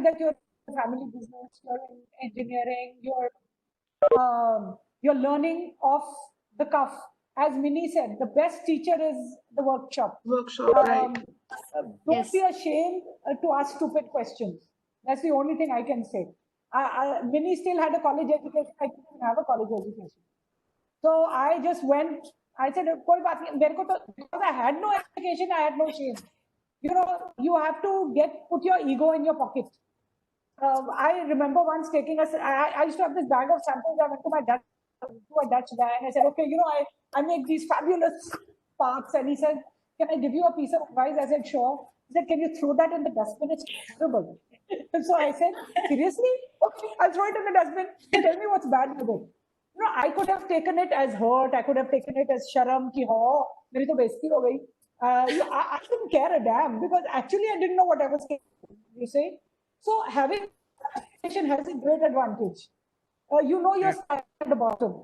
that you're in family business, you're in engineering, you're learning off the cuff. As Minnie said, the best teacher is the workshop. Workshop, right? Don't Yes. be ashamed to ask stupid questions. That's the only thing I can say. Minnie still had a college education. I didn't have a college education. So I just went, I said, "Koi baat nahi." Because I had no education, I had no shame. You know, you have to put your ego in your pocket. I remember once taking I used to have this bag of samples. I went to a Dutch guy, and I said, "Okay, you know, I make these fabulous parts." And he said, "Can I give you a piece of advice?" I said, "Sure." He said, "Can you throw that in the dustbin? It's terrible." And so I said, "Seriously? Okay, I'll throw it in the dustbin. Tell me what's bad with it." You know, I could have taken it as hurt. I could have taken it as sharam ki ho, meri to besti ho gayi. I didn't care a damn because actually I didn't know what I was saying. You see, so having education has a great advantage. You know you're starting at the bottom. I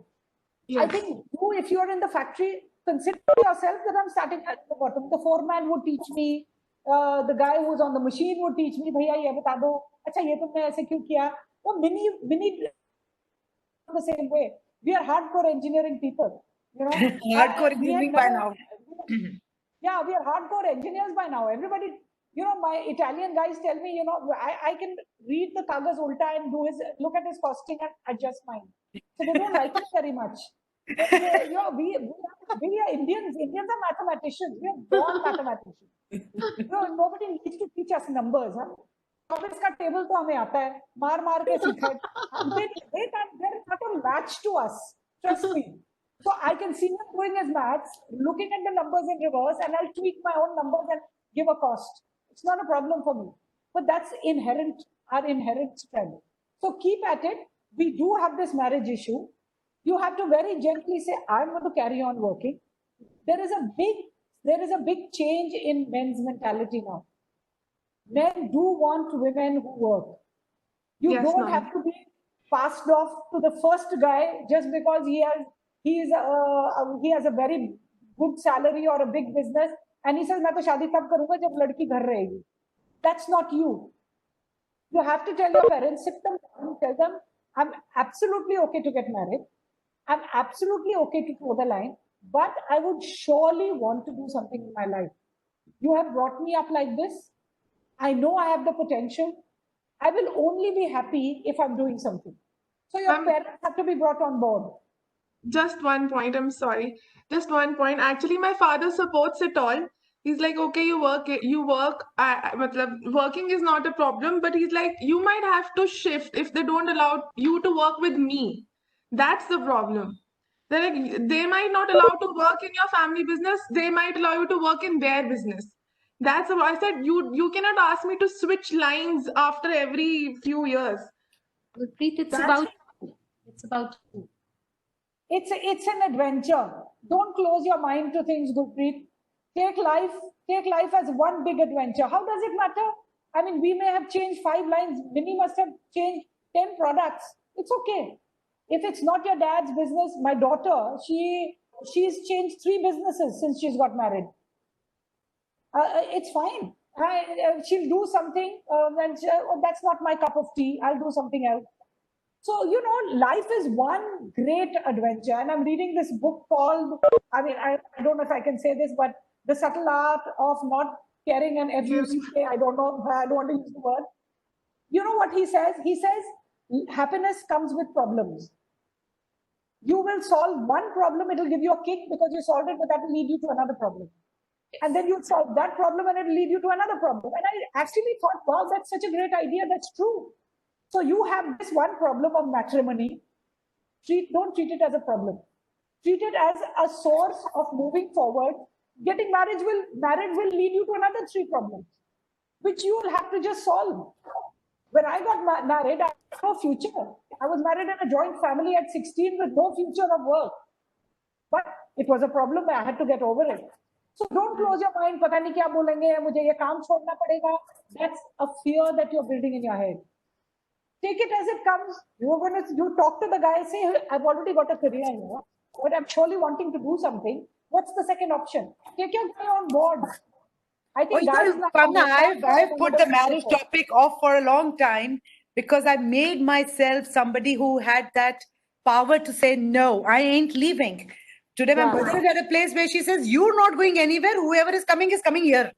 Yes. think you, if you're in the factory, consider yourself that I'm starting at the bottom. The foreman would teach me. The guy who's on the machine would teach me. भैया ये बता दो. अच्छा ये तुमने ऐसे क्यों किया? वो mini the same way. We are hardcore engineering people. You know, Hardcore we have engineering by never- now. Yeah, we are hardcore engineers by now. Everybody, you know, my Italian guys tell me, you know, I can read the Kagas Ulta and look at his costing and adjust mine. So they don't like it very much. You know, we are Indians. Indians are mathematicians. We are born mathematicians. You know, nobody needs to teach us numbers. Huh? Office का table तो हमें आता है मार के सीखा है they're not a match to us, trust me. So I can see him doing his maths, looking at the numbers in reverse, and I'll tweak my own numbers and give a cost. It's not a problem for me. But that's our inherent strength. So keep at it. We do have this marriage issue. You have to very gently say, I'm going to carry on working. There is a big change in men's mentality now. Men do want women who work. You Yes, don't ma'am. have to be passed off to the first guy just because he has a very good salary or a big business and he says मैं तो शादी तब करूंगा जब लड़की घर रहेगी. That's not you. You have to tell your parents, sit them down, tell them, I'm absolutely okay to get married. I'm absolutely okay to toe the line, but I would surely want to do something in my life. You have brought me up like this. I know I have the potential. I will only be happy if I'm doing something. So your parents have to be brought on board. Just one point, I'm sorry. Just one point. Actually, my father supports it all. He's like, okay, you work. Matlab, working is not a problem, but he's like, you might have to shift if they don't allow you to work with me. That's the problem. They're like, they might not allow to work in your family business. They might allow you to work in their business. That's why I said you cannot ask me to switch lines after every few years. Gurpreet, it's That's- about you. It's an adventure. Don't close your mind to things, Gurpreet. Take life as one big adventure. How does it matter? I mean, we may have changed 5 lines. Minnie must have changed 10 products. It's okay. If it's not your dad's business, my daughter, she's changed 3 businesses since she's got married. It's fine. She'll do something, and that's not my cup of tea. I'll do something else. So, you know, life is one great adventure. And I'm reading this book called, I mean, I don't know if I can say this, but the subtle art of not caring and FUCK, I don't know, I don't want to use the word. You know what he says? He says, happiness comes with problems. You will solve one problem, it will give you a kick because you solved it, but that will lead you to another problem. And then you'll solve that problem and it will lead you to another problem. And I actually thought, wow, that's such a great idea. That's true. So you have this one problem of matrimony. Don't treat it as a problem. Treat it as a source of moving forward. Getting married will lead you to another 3 problems, which you will have to just solve. When I got married, I had no future. I was married in a joint family at 16 with no future of work. But it was a problem. I had to get over it. So don't close your mind. पता नहीं क्या बोलेंगे, मुझे ये काम छोड़ना पड़ेगा. That's a fear that you're building in your head. Take it as it comes. You talk to the guy, say, I've already got a career here, but I'm surely wanting to do something. What's the second option? Take your guy on board. I think Pamna, I've put the marriage topic off for a long time because I made myself somebody who had that power to say, no, I ain't leaving. Today, my mother is at a place where she says, you're not going anywhere. Whoever is coming here.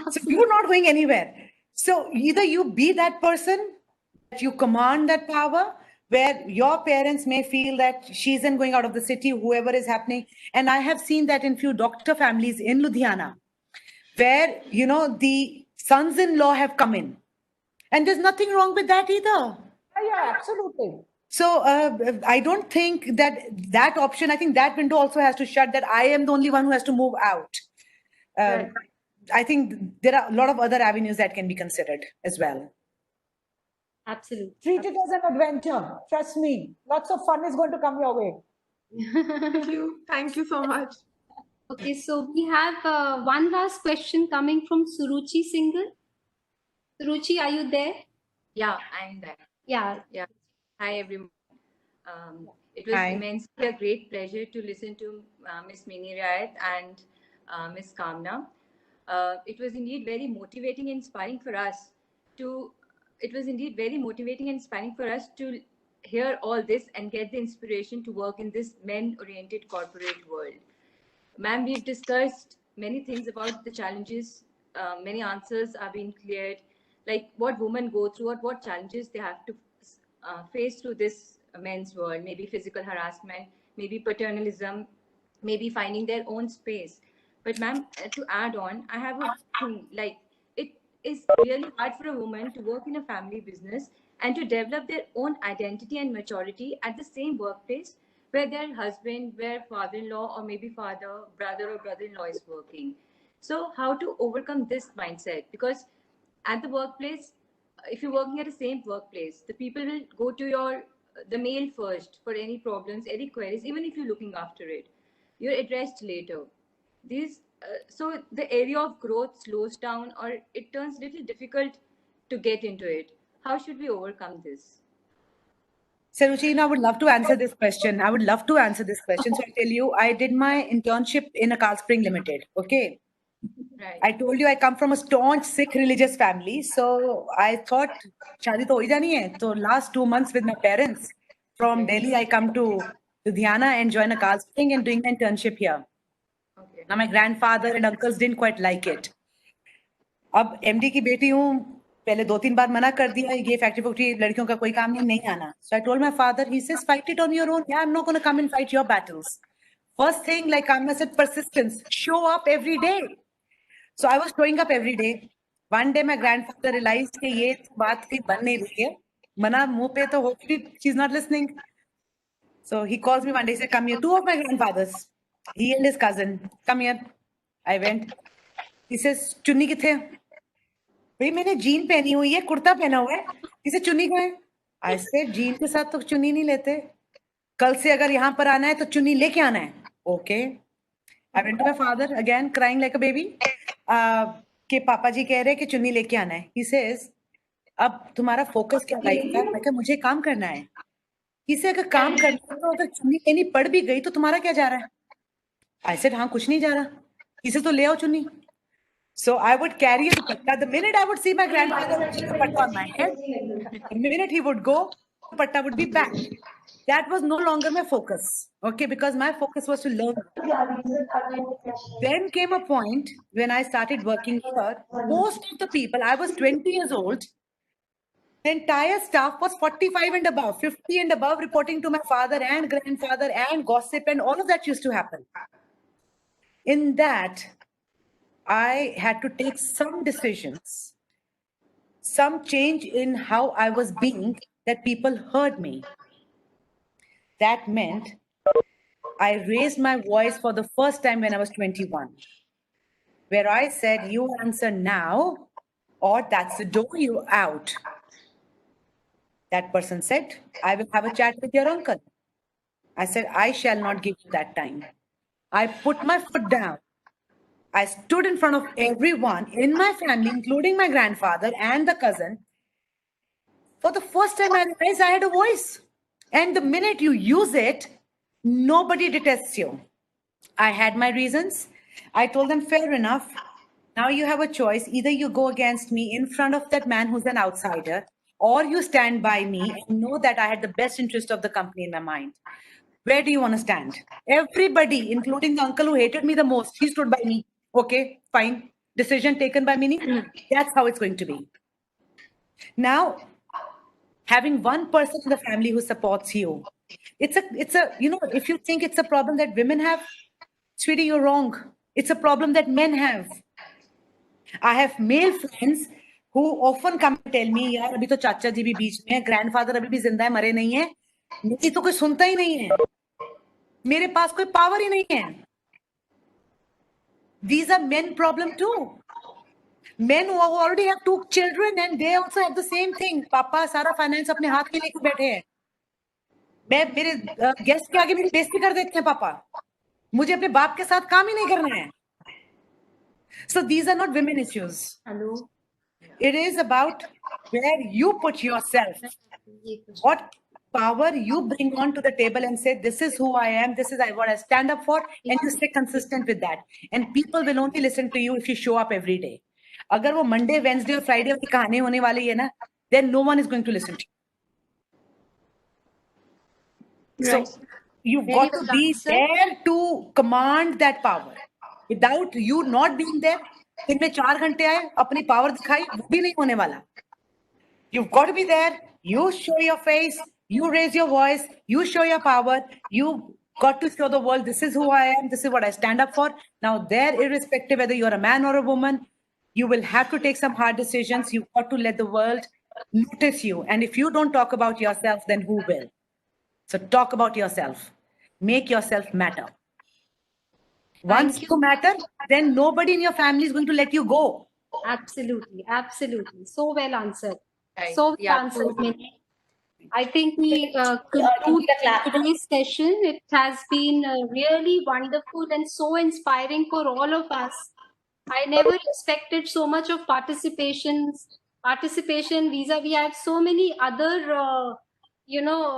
So you're not going anywhere. So either you be that person, that you command that power, where your parents may feel that she isn't going out of the city, whoever is happening. And I have seen that in few doctor families in Ludhiana, where, you know, the sons-in-law have come in. And there's nothing wrong with that either. Yeah, absolutely. So I don't think that option, I think that window also has to shut, that I am the only one who has to move out. Right. I think there are a lot of other avenues that can be considered as well. Absolutely. Treat it as an adventure. Trust me. Lots of fun is going to come your way. Thank you. Thank you so much. Okay, so we have one last question coming from Suruchi Singhal. Suruchi, are you there? Yeah, I'm there. Yeah. Hi, everyone. It was Hi. immensely a great pleasure to listen to Ms. Mini Riayat and Ms. Kamna. It was indeed very motivating and inspiring for us to. It was indeed very motivating and inspiring for us to hear all this and get the inspiration to work in this men-oriented corporate world. Ma'am, we've discussed many things about the challenges. Many answers are being cleared, like what women go through, what challenges they have to face through this men's world, maybe physical harassment, maybe paternalism, maybe finding their own space. But ma'am, to add on, I have a thing, like it is really hard for a woman to work in a family business and to develop their own identity and maturity at the same workplace where their husband, where father-in-law, or maybe father, brother, or brother-in-law is working. So how to overcome this mindset? Because at the workplace, if you're working at the same workplace, the people will go to the mail first for any problems, any queries, even if you're looking after it. You're addressed later. So the area of growth slows down, or it turns little difficult to get into it. How should we overcome this? Saruchi, I would love to answer this question. So I tell you, I did my internship in a Carl Spring Limited. Okay. Right. I told you I come from a staunch Sikh religious family. So I thought, shadi to hoi jani hai. So last 2 months with my parents from Delhi, I come to Ludhiana and join a Carl Spring and doing my internship here. Okay. Now my grandfather and uncles didn't quite like it. अब MD की बेटी हूँ, पहले 2-3 बार मना कर दिया, ये factory लड़कियों का कोई काम नहीं आना. So I told my father, he says, fight it on your own. Yeah, I'm not going to come and fight your battles. First thing, like Kamna said, persistence. Show up every day. So I was showing up every day. One day my grandfather realized कि ये बात की बन नहीं रही है. मना मुंह पे तो hopefully she's not listening. So he calls me one day, he said, come here. 2 of my grandfathers, he and his cousin, come here. I went. He says, चुन्नी किथे? भाई मैंने जीन पहनी हुई है, कुर्ता पहना हुआ है, इसे चुन्नी कहाँ है? I said, जीन के साथ तो चुन्नी नहीं लेते. कल से अगर यहाँ पर आना है तो चुन्नी लेके आना है. Okay. I went to my father again, crying like a baby. कि पापा जी कह रहे हैं कि चुन्नी लेके आना है. He says, अब तुम्हारा फोकस क्या लाइफ का? मैं कहा मुझे काम करना है. इसे अगर काम करना है तो अगर चुन्नी लेनी पड़ भी गई तो तुम्हारा क्या जा रहा है? I said, हाँ कुछ नहीं जा रहा. इसे तो ले आओ चुन्नी. So I would carry a dupatta. The minute I would see my grandfather with a dupatta on my head, the minute he would go, dupatta would be back. that was no longer my focus. Okay, because my focus was to learn. Then came a point when I started working here. Most of the people, I was 20 years old. The entire staff was 45 and above, 50 and above, reporting to my father and grandfather, and gossip and all of that used to happen. In that, I had to take some decisions, some change in how I was being, that people heard me. That meant I raised my voice for the first time when I was 21, where I said, you answer now, or that's the door, you out. That person said, I will have a chat with your uncle. I said, I shall not give you that time. I put my foot down. I stood in front of everyone in my family, including my grandfather and the cousin. For the first time, I realized I had a voice. And the minute you use it, nobody detests you. I had my reasons. I told them, fair enough. Now you have a choice. Either you go against me in front of that man who's an outsider, or you stand by me and know that I had the best interest of the company in my mind. Where do you want to stand? Everybody, including the uncle who hated me the most, he stood by me. Okay, fine. Decision taken by me. That's how it's going to be. Now, having one person in the family who supports you, it's a, you know, if you think it's a problem that women have, sweetie, you're wrong. It's a problem that men have. I have male friends who often come and tell me, यार अभी तो चाचा जी भी बीच में है, grandfather अभी भी जिंदा है, मरे नहीं है, मेरी तो कोई सुनता ही नहीं है, मेरे पास कोई power ही नहीं है. These are men problem too. Men who already have 2 children and they also have the same thing. पापा सारा finance अपने हाथ में लेकर बैठे हैं. मैं मेरे गेस्ट के आगे मेरी बेइज्जती कर देते हैं पापा. मुझे अपने बाप के साथ काम ही नहीं करना है. So these are not women issues. Hello. It is about where you put yourself, what power you bring onto the table and say, this is who I am, this is what I stand up for, and you stay consistent with that. And people will only listen to you if you show up every day. अगर वो Monday, Wednesday और Friday की कहानी होने वाली है ना, then no one is going to listen to you. Right. So you've Very got to well be answered. there to command that power. Without you not being there, दिन में 4 घंटे आए, अपनी power दिखाई, वो भी नहीं होने वाला. You've got to be there. You show your face. You raise your voice. You show your power. You got to show the world, this is who I am. This is what I stand up for. Now there, irrespective whether you're a man or a woman, you will have to take some hard decisions. You've got to let the world notice you. And if you don't talk about yourself, then who will? So talk about yourself. Make yourself matter. Once you matter, then nobody in your family is going to let you go. Absolutely, absolutely. So well answered. Right. So well Yeah. answered, Minnie. I think we conclude the clap. today's session. It has been really wonderful and so inspiring for all of us. I never expected so much of participation vis-a-vis. I have so many other,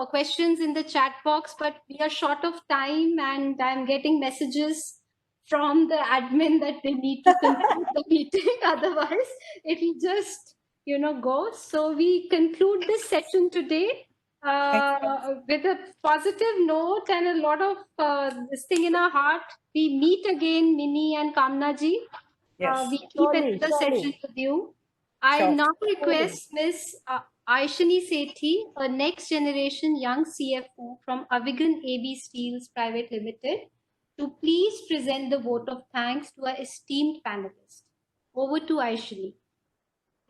questions in the chat box, but we are short of time and I'm getting messages from the admin that they need to conclude the meeting. Otherwise, it will just, go. So we conclude this session today with a positive note and a lot of this thing in our heart. We meet again, Minnie and Kamna ji. Yes. We keep Surely, another surely. session with you. I Sure. now request Ms. Aishani Sethi, a next generation young CFO from Avigan AB Steels Private Limited, to please present the vote of thanks to our esteemed panelists. Over to Aishani.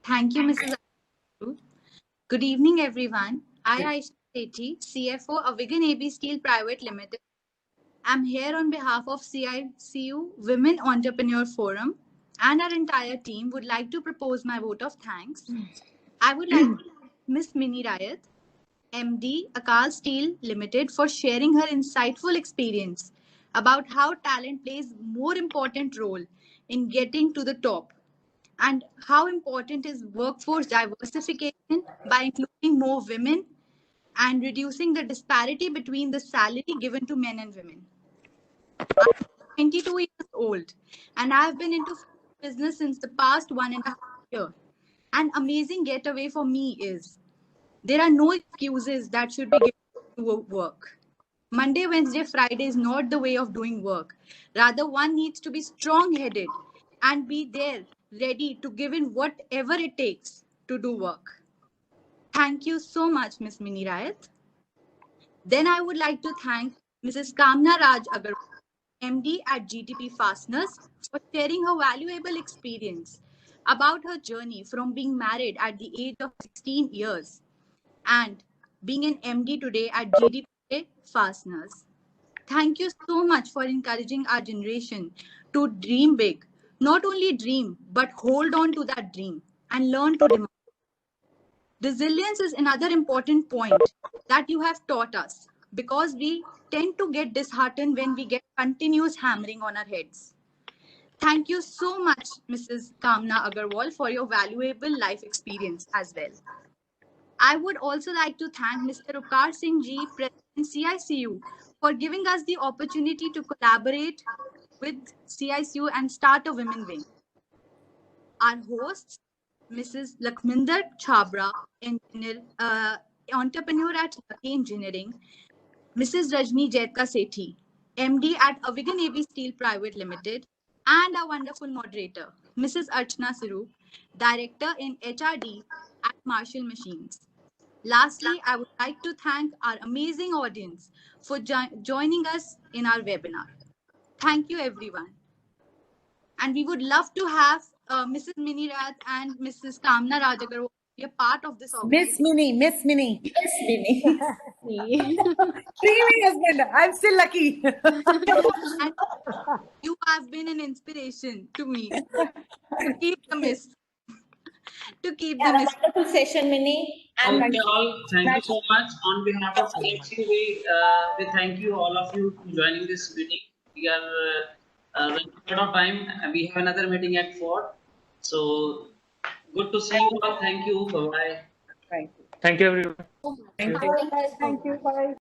Thank you, Mrs. Aru. Good evening, everyone. I, Aisha Sethi, CFO of Avigan AB Steel Private Limited. I'm here on behalf of CICU Women Entrepreneur Forum, and our entire team would like to propose my vote of thanks. I would like to thank Ms. Minnie Rayat, MD, Akal Steel Limited, for sharing her insightful experience about how talent plays more important role in getting to the top, and how important is workforce diversification by including more women and reducing the disparity between the salary given to men and women. I'm 22 years old and I've been into business since the past 1.5 years. An amazing getaway for me is there are no excuses that should be given to work. Monday, Wednesday, Friday is not the way of doing work. Rather, one needs to be strong-headed and be there, ready to give in whatever it takes to do work. Thank you so much, Ms. Mini Rayat. Then I would like to thank Mrs. Kamna Raj Agarwal, MD at GTP Fasteners, for sharing her valuable experience about her journey from being married at the age of 16 years and being an MD today at GTP Fasteners. Thank you so much for encouraging our generation to dream big. Not only dream, but hold on to that dream and learn to demand. Resilience is another important point that you have taught us, because we tend to get disheartened when we get continuous hammering on our heads. Thank you so much, Mrs. Kamna Agarwal, for your valuable life experience as well. I would also like to thank Mr. Upkar Singh Ji, President CICU, for giving us the opportunity to collaborate with CICU and start a women wing. Our hosts, Mrs. Lakhminder Chabra, entrepreneur at Lucky Engineering, Mrs. Rajni Jaitka Sethi, MD at Avigan AB Steel Private Limited, and our wonderful moderator, Mrs. Archana Siru, Director in HRD at Marshall Machines. Lastly, I would like to thank our amazing audience for joining us in our webinar. Thank you, everyone. And we would love to have Mrs. Mini Rayat and Mrs. Kamna Raj Agarwal be a part of this organization. Miss Mini. Yes, Mini. Dreamy husband. I'm still lucky. And you have been an inspiration to me to keep the miss. To keep the miss. Wonderful session, Mini. And Okay, all, thank you so much. On behalf of CICU, we thank you, all of you, for joining this meeting. We are running out of time. We have another meeting at 4. So, good to see you all. Thank you. Bye-bye. Thank you. Thank you, everyone. Thank you. Thank you. Bye.